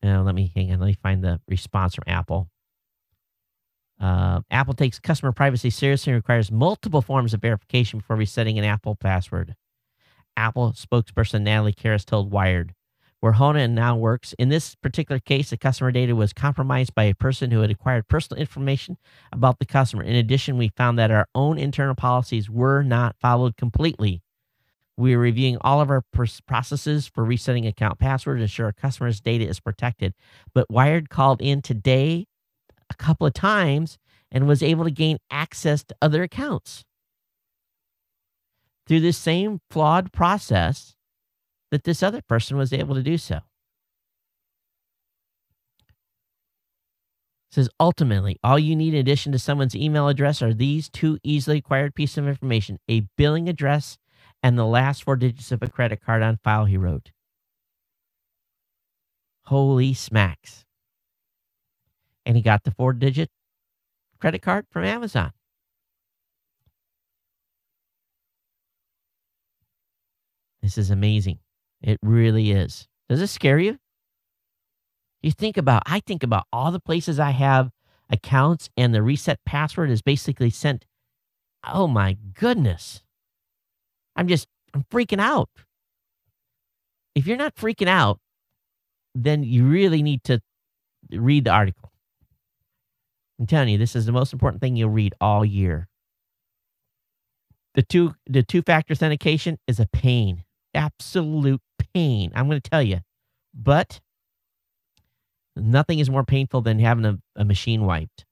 let me find the response from Apple. Apple takes customer privacy seriously and requires multiple forms of verification before resetting an Apple password. Apple spokesperson Natalie Karras told Wired, where Honan now works. In this particular case, the customer data was compromised by a person who had acquired personal information about the customer. In addition, we found that our own internal policies were not followed completely. We are reviewing all of our processes for resetting account passwords to ensure our customers' data is protected. But Wired called in today a couple of times and was able to gain access to other accounts. Through this same flawed process, that this other person was able to do so. It says, ultimately, all you need in addition to someone's email address are these two easily acquired pieces of information: a billing address and the last four digits of a credit card on file, he wrote. Holy smacks. And he got the 4-digit credit card from Amazon. This is amazing. It really is. Does this scare you? I think about all the places I have accounts, and the reset password is basically sent. Oh my goodness. I'm freaking out. If you're not freaking out, then you really need to read the article. I'm telling you, this is the most important thing you'll read all year. The two-factor authentication is a pain. Absolute pain. I'm going to tell you. But nothing is more painful than having a machine wiped.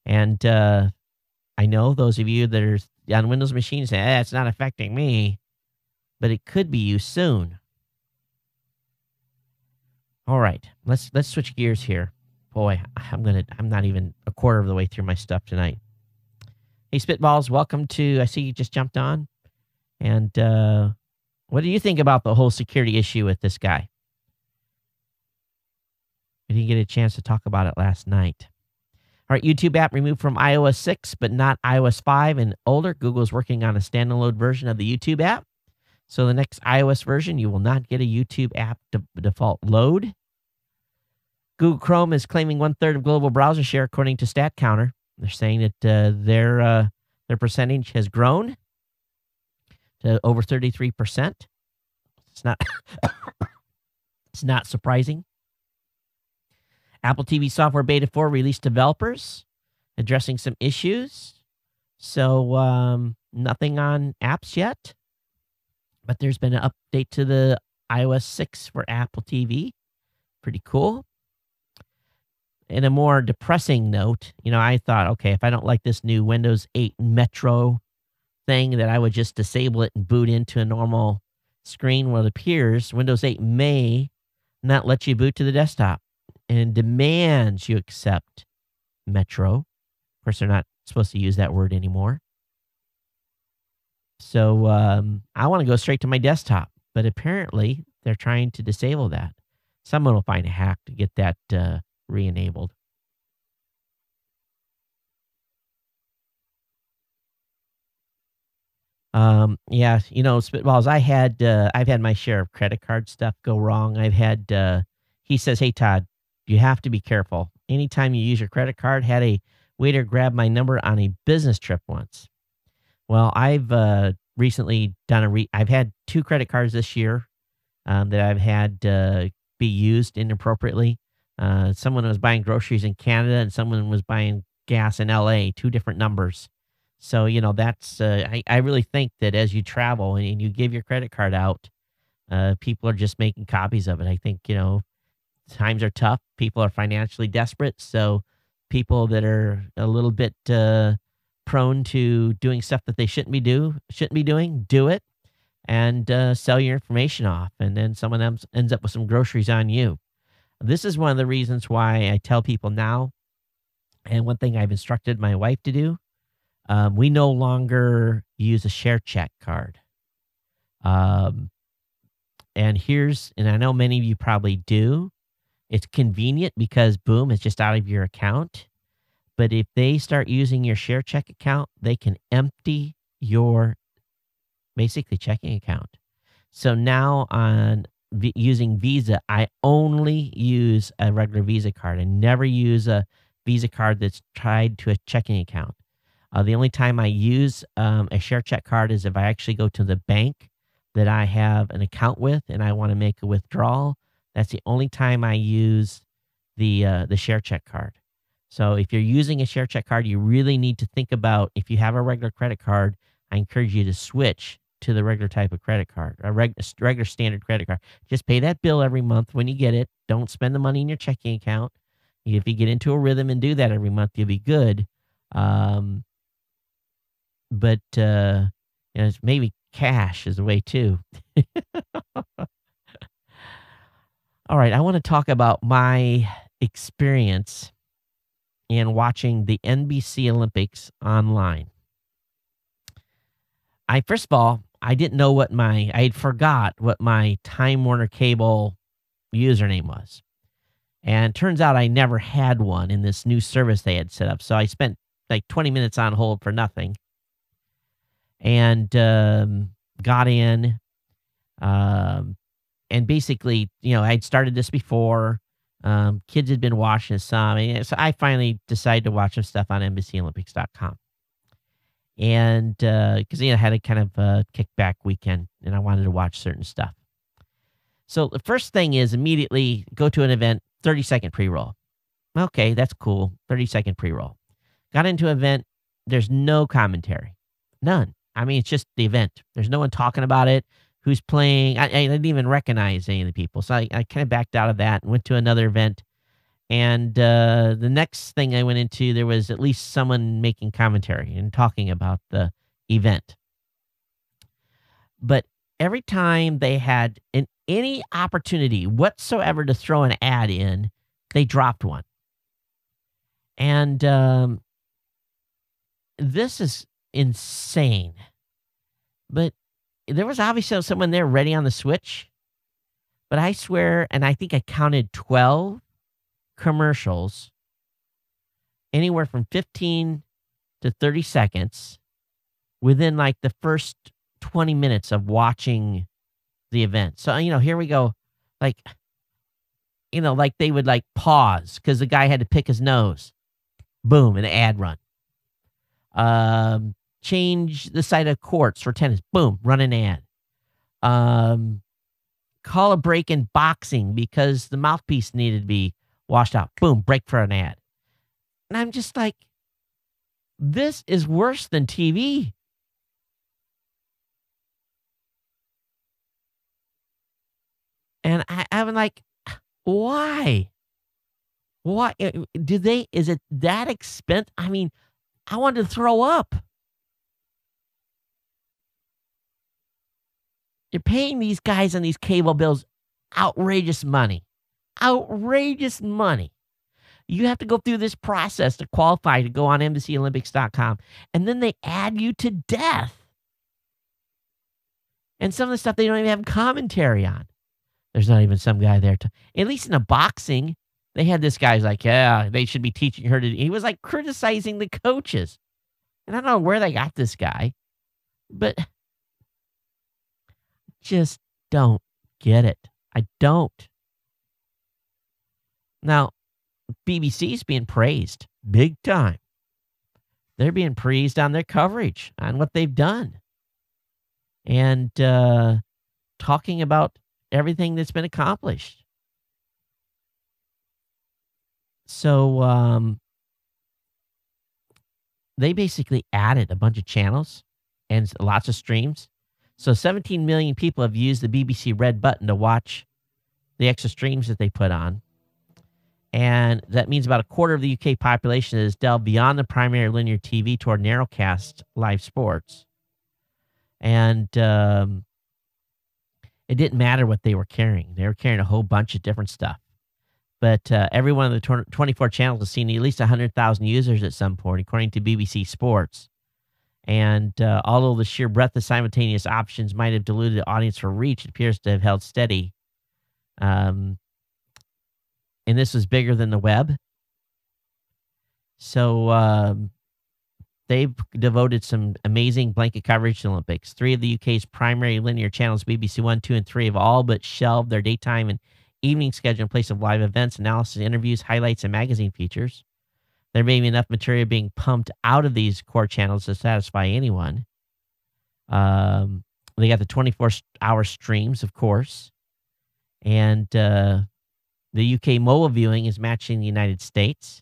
And I know those of you that are on Windows machines say, it's not affecting me. But it could be you soon. All right. Let's switch gears here. Boy, I'm not even a quarter of the way through my stuff tonight. Hey, Spitballs, welcome to, I see you just jumped on. And what do you think about the whole security issue with this guy? I didn't get a chance to talk about it last night. All right, YouTube app removed from iOS 6, but not iOS 5 and older. Google's working on a standalone version of the YouTube app. So the next iOS version, you will not get a YouTube app default load. Google Chrome is claiming 1/3 of global browser share, according to StatCounter. They're saying that their percentage has grown to over 33%. It's not it's not surprising. Apple TV software beta 4 released developers addressing some issues. So nothing on apps yet. But there's been an update to the iOS 6 for Apple TV. Pretty cool. In a more depressing note, I thought, okay, if I don't like this new Windows 8 Metro thing, that I would just disable it and boot into a normal screen. Well, it appears Windows 8 may not let you boot to the desktop and demands you accept Metro. Of course, they're not supposed to use that word anymore. So I want to go straight to my desktop, but apparently they're trying to disable that. Someone will find a hack to get that re-enabled. Yeah, Spitballs, I've had my share of credit card stuff go wrong. I've had, he says, hey, Todd, you have to be careful. Anytime you use your credit card, had a waiter grab my number on a business trip once. Well, I've recently done I've had 2 credit cards this year that I've had be used inappropriately. Someone was buying groceries in Canada and someone was buying gas in LA, 2 different numbers. So, that's, I really think that as you travel and you give your credit card out, people are just making copies of it. I think, times are tough. People are financially desperate. So people that are a little bit prone to doing stuff that they shouldn't be doing, do it and sell your information off. And then someone else ends up with some groceries on you. This is one of the reasons why I tell people now, and one thing I've instructed my wife to do, we no longer use a share check card. And I know many of you probably do. It's convenient because, boom, it's just out of your account. But if they start using your share check account, they can empty your basically checking account. So now on using Visa, I only use a regular Visa card. I never use a Visa card that's tied to a checking account. The only time I use a share check card is if I actually go to the bank that I have an account with and I want to make a withdrawal. That's the only time I use the share check card. So if you're using a share check card, you really need to think about, if you have a regular credit card, I encourage you to switch to the regular type of credit card, a regular standard credit card. Just pay that bill every month when you get it. Don't spend the money in your checking account. If you get into a rhythm and do that every month, you'll be good. But Maybe cash is the way too. All right, I want to talk about my experience in watching the NBC Olympics online. First of all, I didn't know I had forgot what my Time Warner Cable username was. And turns out I never had one in this new service they had set up. So I spent like 20 minutes on hold for nothing and got in. And basically, I'd started this before. Kids had been watching some. And so I finally decided to watch some stuff on NBCOlympics.com. And because I had a kind of kickback weekend and I wanted to watch certain stuff. So the first thing is immediately go to an event, 30-second pre-roll. Okay, that's cool. 30-second pre-roll. Got into an event. There's no commentary. None. I mean, it's just the event. There's no one talking about it. Who's playing. I didn't even recognize any of the people. So I kind of backed out of that and went to another event. And the next thing I went into, there was at least someone making commentary and talking about the event. But every time they had any opportunity whatsoever to throw an ad in, they dropped one. And this is insane. But there was obviously someone there ready on the switch. But I swear, and I think I counted 12 commercials, anywhere from 15 to 30 seconds, within like the first 20 minutes of watching the event. So, here we go. Like they would like pause because the guy had to pick his nose. Boom, an ad run. Change the side of courts for tennis. Boom, run an ad. Call a break in boxing because the mouthpiece needed to be washed out. Boom, break for an ad. And I'm just like, this is worse than TV. And I'm like, why? Why? Is it that expensive? I mean, I wanted to throw up. You're paying these guys on these cable bills outrageous money. Outrageous money. You have to go through this process to qualify to go on NBCOlympics.com. And then they add you to death. And some of the stuff they don't even have commentary on. There's not even some guy there at least in a boxing, they had this guy who's like, yeah, they should be teaching her to. He was like criticizing the coaches. And I don't know where they got this guy, but just don't get it. I don't. Now, BBC's being praised big time. They're being praised on their coverage, on what they've done. And talking about everything that's been accomplished. So they basically added a bunch of channels and lots of streams. So 17 million people have used the BBC Red button to watch the extra streams that they put on. And that means about a quarter of the UK population has delved beyond the primary linear TV toward narrowcast live sports. And it didn't matter what they were carrying. They were carrying a whole bunch of different stuff. But every one of the 24 channels has seen at least 100,000 users at some point, according to BBC Sports. And although the sheer breadth of simultaneous options might have diluted the audience for reach, it appears to have held steady. And this was bigger than the web. So they've devoted some amazing blanket coverage to the Olympics. 3 of the UK's primary linear channels, BBC 1, 2, and 3, have all but shelved their daytime and evening schedule in place of live events, analysis, interviews, highlights, and magazine features. There may be enough material being pumped out of these core channels to satisfy anyone. They got the 24-hour streams, of course. And the UK mobile viewing is matching the United States.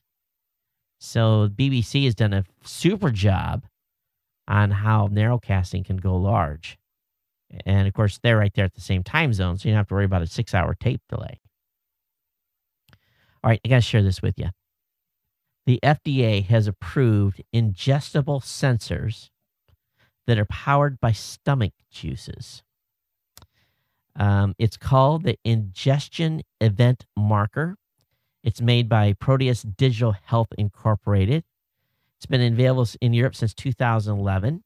So BBC has done a super job on how narrowcasting can go large. And, of course, they're right there at the same time zone, so you don't have to worry about a 6-hour tape delay. All right, I got to share this with you. The FDA has approved ingestible sensors that are powered by stomach juices. It's called the Ingestion Event Marker. It's made by Proteus Digital Health Incorporated. It's been available in Europe since 2011.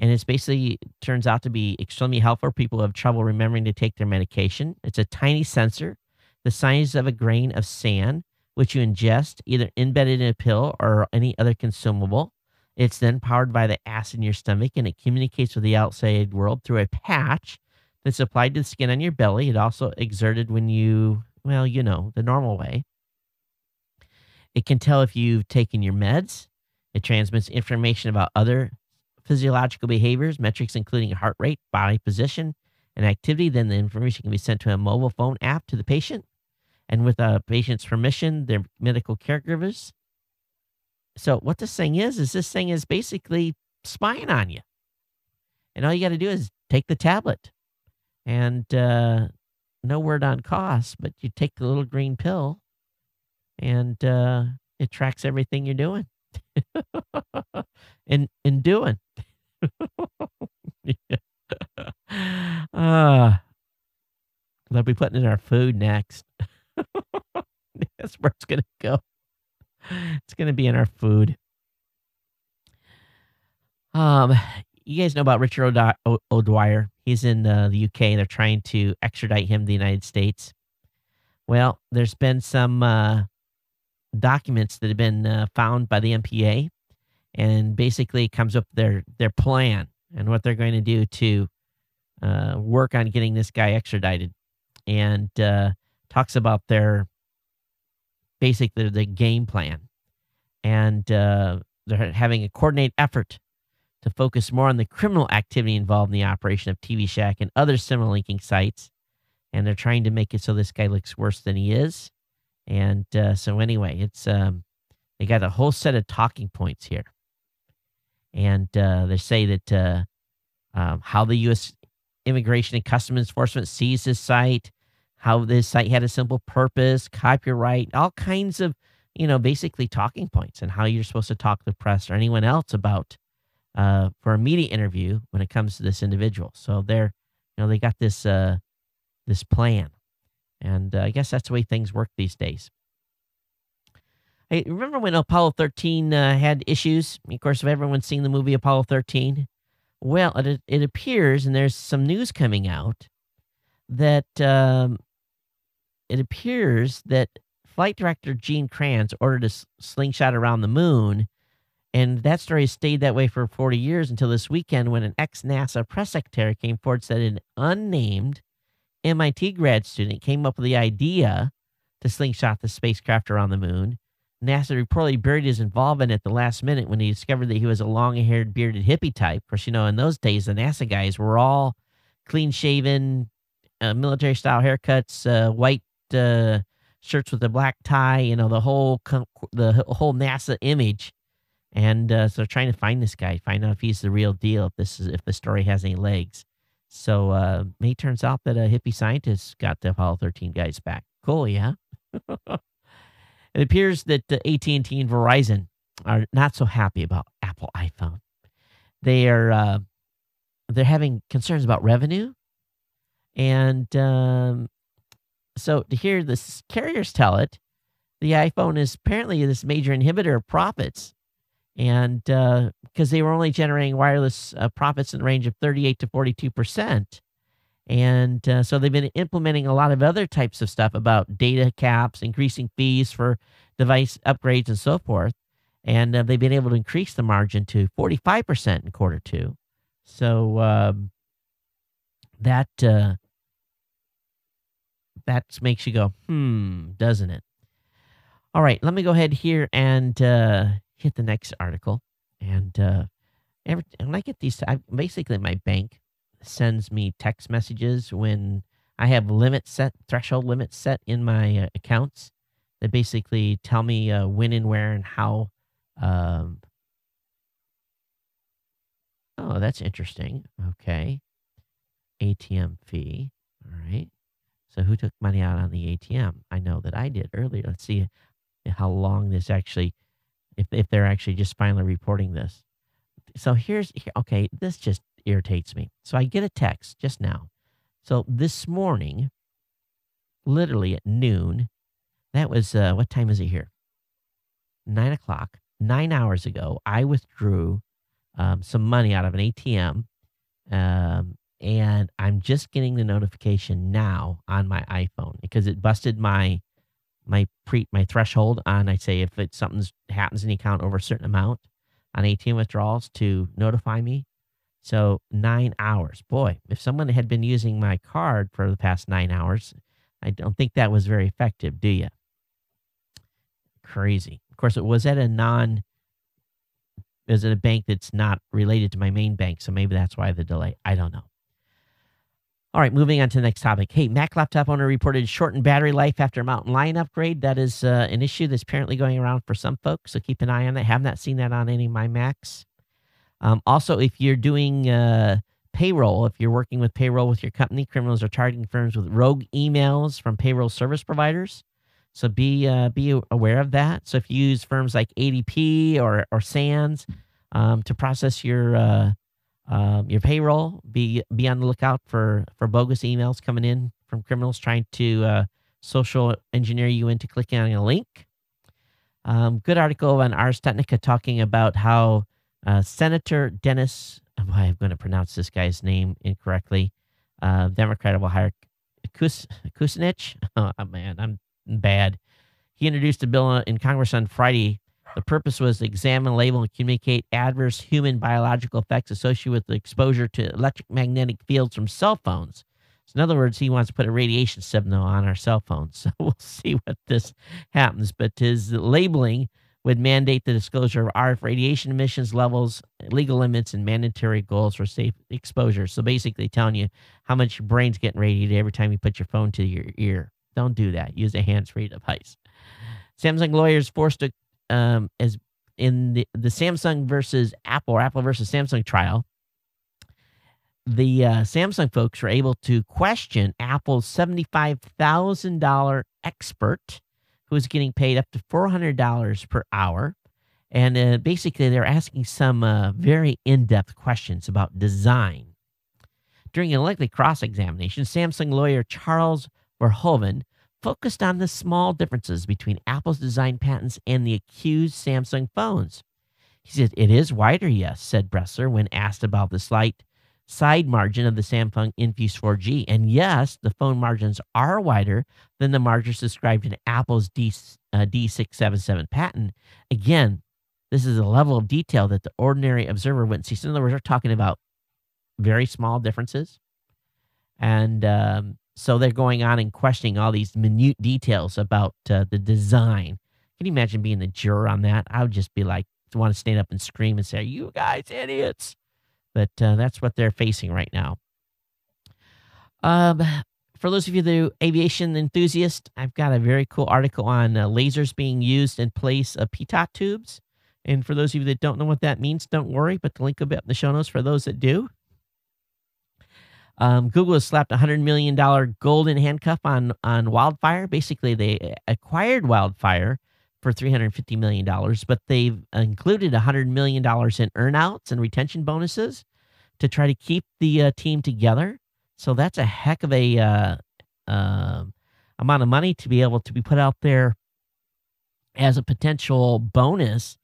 And it's basically turns out to be extremely helpful for people who have trouble remembering to take their medication. It's a tiny sensor, the size of a grain of sand, which you ingest, either embedded in a pill or any other consumable. It's then powered by the acid in your stomach, and it communicates with the outside world through a patch that's applied to the skin on your belly. It also exerted when you, well, you know, the normal way. It can tell if you've taken your meds. It transmits information about other physiological behaviors, metrics including heart rate, body position, and activity. Then the information can be sent to a mobile phone app to the patient. And with a patient's permission, their medical caregivers. So what this thing is this thing is basically spying on you. And all you got to do is take the tablet. And no word on cost, but you take the little green pill, and it tracks everything you're doing. in doing. They'll be putting in our food next. That's where it's going to go. It's going to be in our food. You guys know about Richard O'Dwyer. He's in the UK. They're trying to extradite him to the United States. Well, there's been some documents that have been found by the MPA, and basically it comes up their plan and what they're going to do to work on getting this guy extradited, and talks about their basically the game plan, and they're having a coordinated effort to focus more on the criminal activity involved in the operation of TV Shack and other similar linking sites, and they're trying to make it so this guy looks worse than he is. And so anyway, it's they got a whole set of talking points here. And they say that how the U.S. Immigration and Customs Enforcement sees this site, how this site had a simple purpose, copyright, all kinds of, basically talking points, and how you're supposed to talk to the press or anyone else about for a media interview when it comes to this individual. So they got this this plan. And I guess that's the way things work these days. Hey, remember when Apollo 13 had issues? Of course, if everyone's seen the movie Apollo 13, well, it appears, and there's some news coming out, that it appears that flight director Gene Kranz ordered a slingshot around the moon, and that story has stayed that way for 40 years until this weekend when an ex-NASA press secretary came forward and said an unnamed MIT grad student came up with the idea to slingshot the spacecraft around the moon. NASA reportedly buried his involvement at the last minute when he discovered that he was a long-haired, bearded hippie type. Of course, in those days, the NASA guys were all clean-shaven, military-style haircuts, white shirts with a black tie, the whole NASA image. And so they're trying to find this guy, find out if he's the real deal, if the story has any legs. So it turns out that a hippie scientist got the Apollo 13 guys back. Cool, yeah? It appears that AT&T and Verizon are not so happy about Apple iPhone. They're having concerns about revenue. And so to hear the carriers tell it, the iPhone is apparently this major inhibitor of profits. And because they were only generating wireless profits in the range of 38 to 42%. And so they've been implementing a lot of other types of stuff about data caps, increasing fees for device upgrades and so forth. And they've been able to increase the margin to 45% in quarter two. So that makes you go, doesn't it? All right, let me go ahead here and hit the next article. And when I get these, basically my bank sends me text messages when I have threshold limits set in my accounts that basically tell me when and where and how. Oh, that's interesting. Okay. ATM fee. All right. So who took money out on the ATM? I know that I did earlier. Let's see how long this actually, if they're actually just finally reporting this. So okay, this just irritates me. So I get a text just now. So this morning, literally at noon, that was, what time is it here? 9 o'clock. 9 hours ago, I withdrew some money out of an ATM, and I'm just getting the notification now on my iPhone because it busted my threshold on, I say, if it's something's happens in the account over a certain amount on ATM withdrawals to notify me. So 9 hours. Boy, if someone had been using my card for the past 9 hours, I don't think that was very effective, do you? Crazy. Of course, it was at a bank that's not related to my main bank, so maybe that's why the delay. I don't know. All right, moving on to the next topic. Hey, Mac laptop owner reported shortened battery life after Mountain Lion upgrade. That is an issue that's apparently going around for some folks, so keep an eye on that. Have not seen that on any of my Macs. Also, if you're doing payroll, if you're working with payroll with your company, criminals are targeting firms with rogue emails from payroll service providers. So be aware of that. So if you use firms like ADP or SANS to process your payroll, be on the lookout for bogus emails coming in from criminals trying to social engineer you into clicking on a link. Good article on Ars Technica talking about how Senator Dennis, I'm going to pronounce this guy's name incorrectly, Democrat of Ohio, Kucinich. Oh, man, I'm bad. He introduced a bill in Congress on Friday. The purpose was to examine, label, and communicate adverse human biological effects associated with the exposure to electromagnetic fields from cell phones. So in other words, he wants to put a radiation signal on our cell phones. So we'll see what this happens. But his labeling would mandate the disclosure of RF radiation emissions levels, legal limits, and mandatory goals for safe exposure. So basically telling you how much your brain's getting radiated every time you put your phone to your ear. Don't do that. Use a hands-free device. Samsung lawyers forced to, as in the Samsung versus Apple, or Apple versus Samsung trial, the Samsung folks were able to question Apple's $75,000 expert who was getting paid up to $400 per hour. And basically, they're asking some very in-depth questions about design. During a lengthy cross-examination, Samsung lawyer Charles Verhoeven focused on the small differences between Apple's design patents and the accused Samsung phones. He said, "It is wider, yes," said Bressler when asked about the slight side margin of the Samsung Infuse 4G. And yes, the phone margins are wider than the margins described in Apple's D677 patent. Again, this is a level of detail that the ordinary observer wouldn't see. So in other words, we're talking about very small differences. And so they're going on and questioning all these minute details about the design. Can you imagine being the juror on that? I would just be like, want to stand up and scream and say, "You guys idiots." But that's what they're facing right now. For those of you that are aviation enthusiasts, I've got a very cool article on lasers being used in place of pitot tubes. And for those of you that don't know what that means, don't worry, but the link will be up in the show notes for those that do. Google has slapped a $100 million golden handcuff on Wildfire. Basically, they acquired Wildfire for $350 million, but they've included $100 million in earnouts and retention bonuses to try to keep the team together. So that's a heck of a amount of money to be able to be put out there as a potential bonus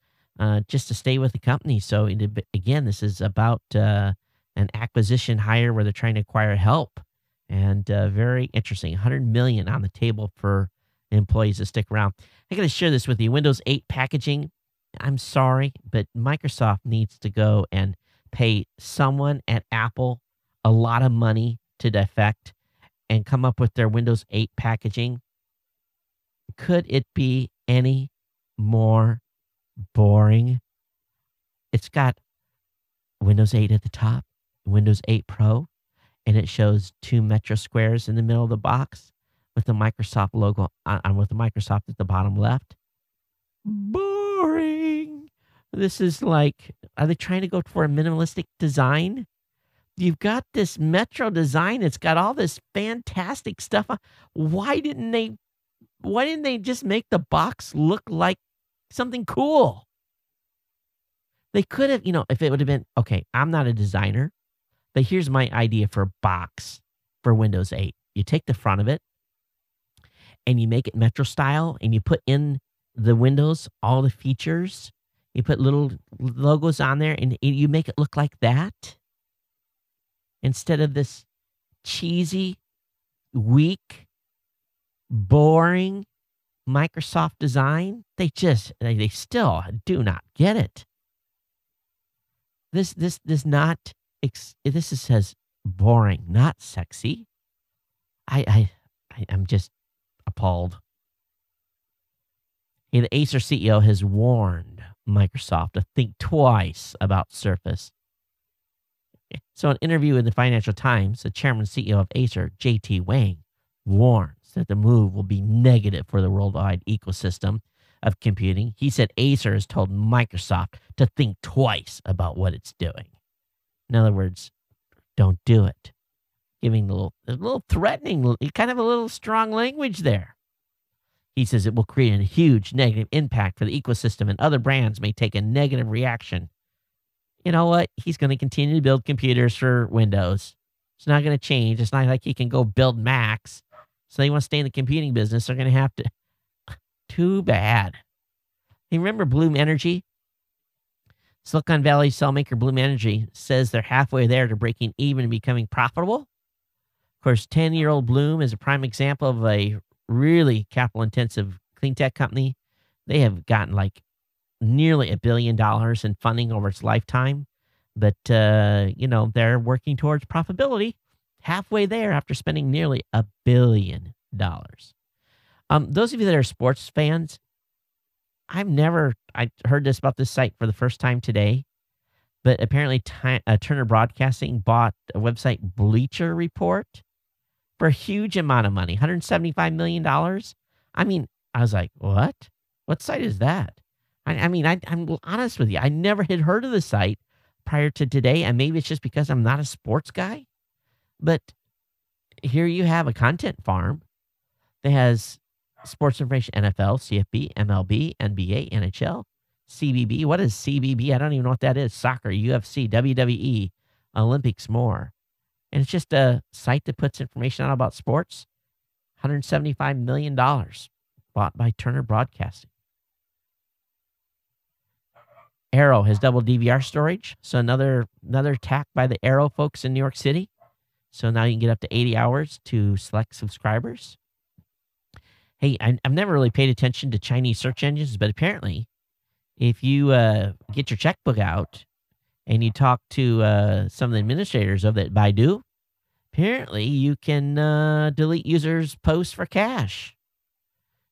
just to stay with the company. So again, this is about an acquisition hire where they're trying to acquire help, and very interesting. $100 million on the table for employees to stick around. I got to share this with you. Windows 8 packaging. I'm sorry, but Microsoft needs to go and pay someone at Apple a lot of money to defect and come up with their Windows 8 packaging. Could it be any more boring? It's got Windows 8 at the top, Windows 8 Pro, and it shows two Metro squares in the middle of the box with the Microsoft logo on with the Microsoft at the bottom left. Boring. This is like, are they trying to go for a minimalistic design? You've got this Metro design. It's got all this fantastic stuff. Why didn't they just make the box look like something cool? They could have, if it would have been, okay, I'm not a designer, but here's my idea for a box for Windows 8. You take the front of it and you make it Metro style and you put in the windows, all the features. You put little logos on there and you make it look like that instead of this cheesy, weak, boring Microsoft design. They still do not get it. This says boring, not sexy. I'm just appalled. Hey, the Acer CEO has warned Microsoft to think twice about Surface. So, in an interview in the Financial Times, the chairman and CEO of Acer, J.T. Wang, warns that the move will be negative for the worldwide ecosystem of computing. He said Acer has told Microsoft to think twice about what it's doing. In other words, don't do it. Giving a little threatening, kind of a little strong language there. He says it will create a huge negative impact for the ecosystem and other brands may take a negative reaction. You know what? He's going to continue to build computers for Windows. It's not going to change. It's not like he can go build Macs. So they want to stay in the computing business. They're going to have to. Too bad. You remember Bloom Energy? Silicon Valley cell maker Bloom Energy says they're halfway there to breaking even and becoming profitable. Of course, 10-year-old Bloom is a prime example of a really capital-intensive clean tech company. They have gotten like nearly $1 billion in funding over its lifetime. But, they're working towards profitability halfway there after spending nearly $1 billion. Those of you that are sports fans, I heard this about this site for the first time today, but apparently Turner Broadcasting bought a website Bleacher Report for a huge amount of money, $175 million. I mean, I was like, what? What site is that? I'm honest with you. I never had heard of the site prior to today, and maybe it's just because I'm not a sports guy. But here you have a content farm that has sports information, NFL, CFB, MLB, NBA, NHL, CBB. What is CBB? I don't even know what that is. Soccer, UFC, WWE, Olympics, more. And it's just a site that puts information out about sports. $175 million bought by Turner Broadcasting. Arrow has double DVR storage. So another attack by the Arrow folks in New York City. So now you can get up to 80 hours to select subscribers. Hey, I've never really paid attention to Chinese search engines, but apparently if you get your checkbook out and you talk to some of the administrators of it, Baidu, apparently you can delete users' posts for cash.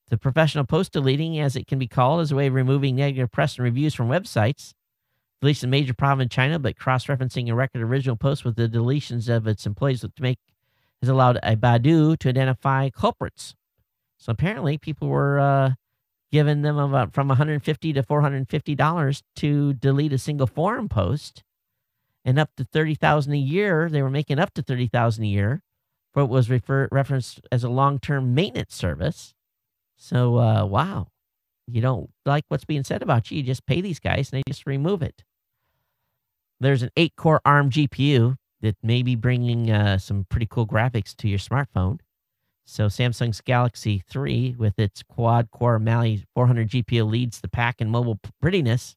The professional post deleting, as it can be called, is a way of removing negative press and reviews from websites. Deletion is a major problem in China, but cross-referencing a record original post with the deletions of its employees has allowed Baidu to identify culprits. So apparently people were giving them about from $150 to $450 to delete a single forum post, and up to $30,000 a year. They were making up to $30,000 a year for what was referenced as a long-term maintenance service. So, wow, you don't like what's being said about you, you just pay these guys and they just remove it. There's an 8-core ARM GPU that may be bringing some pretty cool graphics to your smartphone. So Samsung's Galaxy 3 with its quad-core Mali 400 GPU leads the pack in mobile prettiness.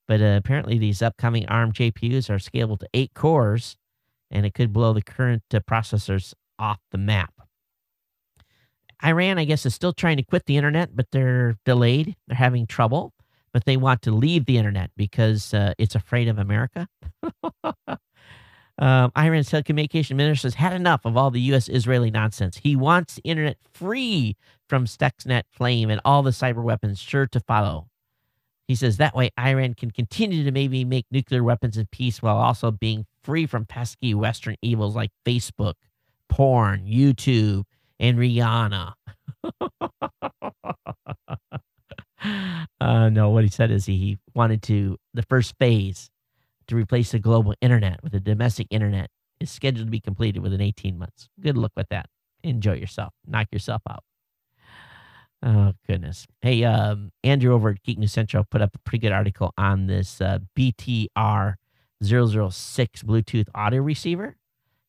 But apparently these upcoming ARM GPUs are scalable to 8 cores, and it could blow the current processors off the map. Iran, I guess, is still trying to quit the internet, but they're delayed. They're having trouble, but they want to leave the internet because it's afraid of America. Iran's telecommunication minister has had enough of all the U.S.-Israeli nonsense. He wants the internet free from Stuxnet, Flame, and all the cyber weapons sure to follow. He says that way Iran can continue to maybe make nuclear weapons in peace while also being free from pesky Western evils like Facebook, porn, YouTube, and Rihanna. No, what he said is he wanted the first phase to replace the global internet with a domestic internet is scheduled to be completed within 18 months. Good luck with that. Enjoy yourself. Knock yourself out. Oh, goodness. Hey, Andrew over at Geek News Central put up a pretty good article on this BTR 006 Bluetooth audio receiver.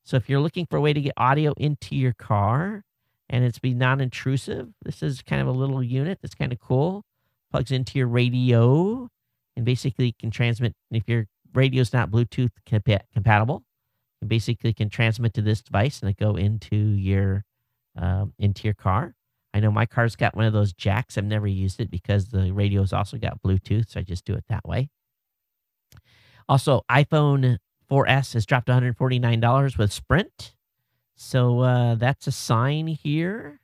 So if you're looking for a way to get audio into your car and it's be non-intrusive, this is kind of a little unit that's kind of cool. Plugs into your radio and basically can transmit. If your radio's not Bluetooth compatible, it basically can transmit to this device and it go into your car. I know my car's got one of those jacks. I've never used it because the radio's also got Bluetooth, so I just do it that way. Also, iPhone 4S has dropped $149 with Sprint. So that's a sign here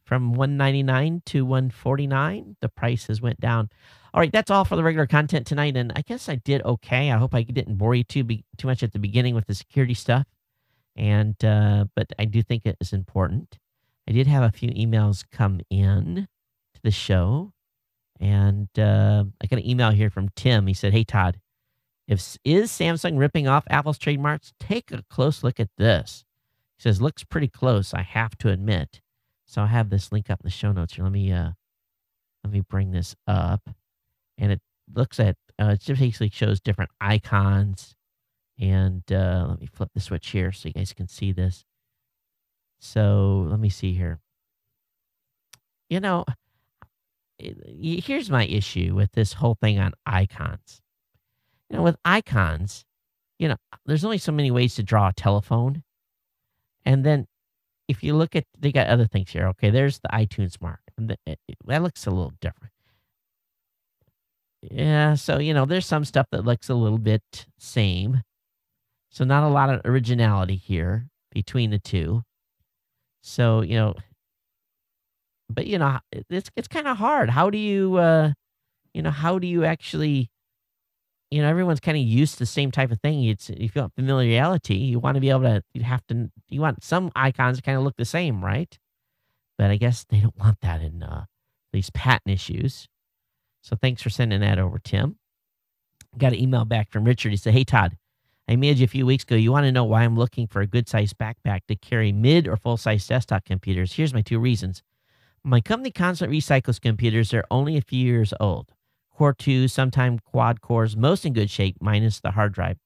from $199 to $149. The price has went down. All right, that's all for the regular content tonight, and I guess I did okay. I hope I didn't bore you too much at the beginning with the security stuff, but I do think it is important. I did have a few emails come in to the show, and I got an email here from Tim. He said, "Hey Todd, is Samsung ripping off Apple's trademarks? Take a close look at this." He says, "Looks pretty close, I have to admit." So I have this link up in the show notes here. Let me bring this up, and it looks at it just basically shows different icons, and let me flip the switch here so you guys can see this. So let me see here. You know, here's my issue with this whole thing on icons. With icons, there's only so many ways to draw a telephone. And then if you look at, they got other things here. Okay, there's the iTunes mark. And that looks a little different. Yeah, so, there's some stuff that looks a little bit same. So not a lot of originality here between the two. So, but, it's kind of hard. How do you, actually, everyone's kind of used to the same type of thing. If you want familiarity, you want to be able to, you want some icons to kind of look the same, right? But I guess they don't want that in these patent issues. So thanks for sending that over, Tim. Got an email back from Richard. He said, "Hey, Todd, I emailed you a few weeks ago. You want to know why I'm looking for a good-sized backpack to carry mid or full-size desktop computers. Here's my 2 reasons. My company constantly recycles computers. They're only a few years old. Core 2, sometimes quad cores, most in good shape, minus the hard drive.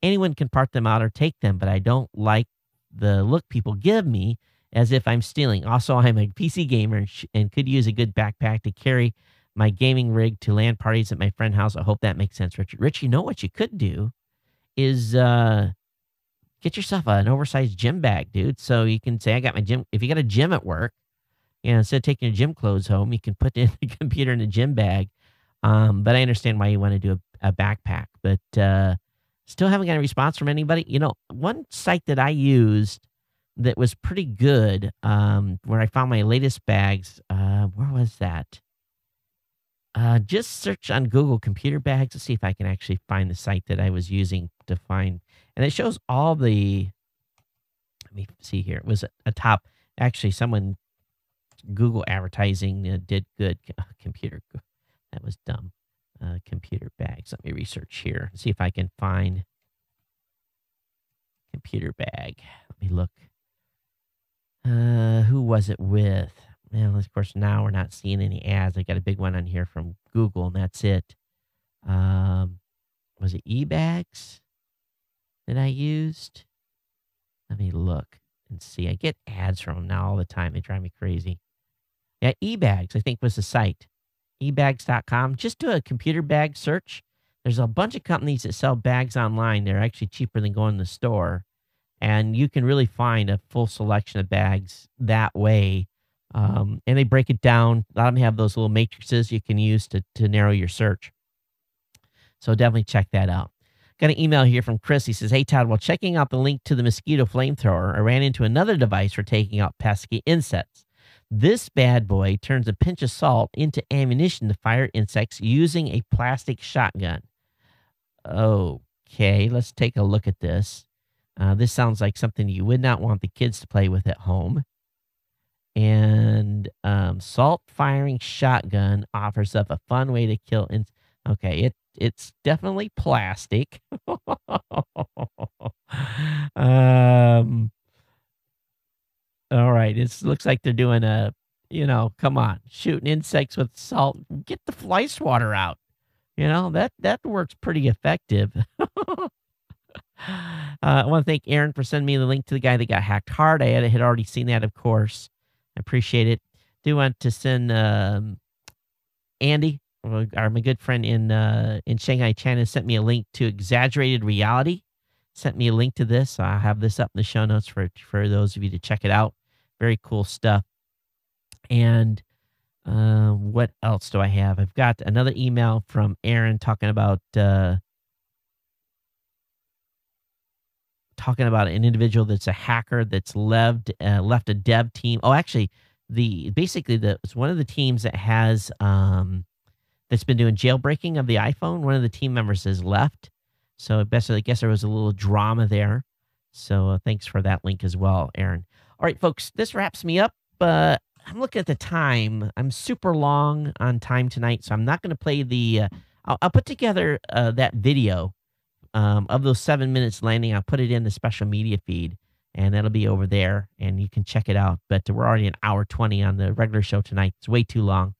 Anyone can part them out or take them, but I don't like the look people give me as if I'm stealing. Also, I'm a PC gamer and could use a good backpack to carry my gaming rig to LAN parties at my friend's house. I hope that makes sense, Richard." Rich, what you could do is get yourself an oversized gym bag, dude. So you can say, "I got my gym." If you got a gym at work, instead of taking your gym clothes home, you can put the computer in a gym bag. But I understand why you want to do a backpack. But still haven't got a response from anybody. One site that I used that was pretty good, where I found my latest bags. Where was that? Just search on Google computer bags to see if I can actually find the site that I was using to find. And it shows all the, let me see here. It was a top, actually someone, Google advertising did good. Computer, that was dumb. Computer bags. Let me research here and see if I can find computer bag. Let me look. Who was it with? Well, of course, now we're not seeing any ads. I got a big one on here from Google, and that's it. Was it eBags that I used? Let me look and see. I get ads from them now all the time. They drive me crazy. Yeah, eBags, I think, was the site. ebags.com. Just do a computer bag search. There's a bunch of companies that sell bags online. They're actually cheaper than going to the store. And you can really find a full selection of bags that way. And they break it down. A lot of them have those little matrices you can use to narrow your search. So definitely check that out. Got an email here from Chris. He says, "Hey, Todd, while checking out the link to the mosquito flamethrower, I ran into another device for taking out pesky insects. This bad boy turns a pinch of salt into ammunition to fire insects using a plastic shotgun." Okay, let's take a look at this. This sounds like something you would not want the kids to play with at home. And salt firing shotgun offers up a fun way to kill insects. Okay, it's definitely plastic. All right, it looks like they're doing Come on, shooting insects with salt, get the fly swatter out. That works pretty effective. I want to thank Aaron for sending me the link to the guy that got hacked hard. I had already seen that, of course. I appreciate it. Do want to send Andy, my good friend in Shanghai, China, sent me a link to Exaggerated Reality. Sent me a link to this. I'll have this up in the show notes for those of you to check it out. Very cool stuff. And what else do I have? I've got another email from Aaron talking about an individual that's a hacker that's left a dev team. Oh, actually, it's one of the teams that has that's been doing jailbreaking of the iPhone. One of the team members has left, so I guess there was a little drama there. So thanks for that link as well, Aaron. All right, folks, this wraps me up. I'm looking at the time. I'm super long on time tonight, so I'm not going to play the. I'll put together that video of those 7 minutes landing. I'll put it in the special media feed, and that'll be over there, and you can check it out. But we're already an hour 20 on the regular show tonight. It's way too long.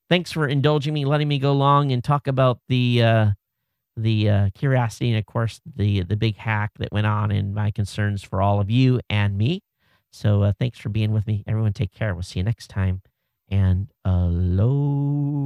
Thanks for indulging me, letting me go long and talk about the curiosity and, of course, the big hack that went on and my concerns for all of you and me. So thanks for being with me. Everyone take care. We'll see you next time. And aloha.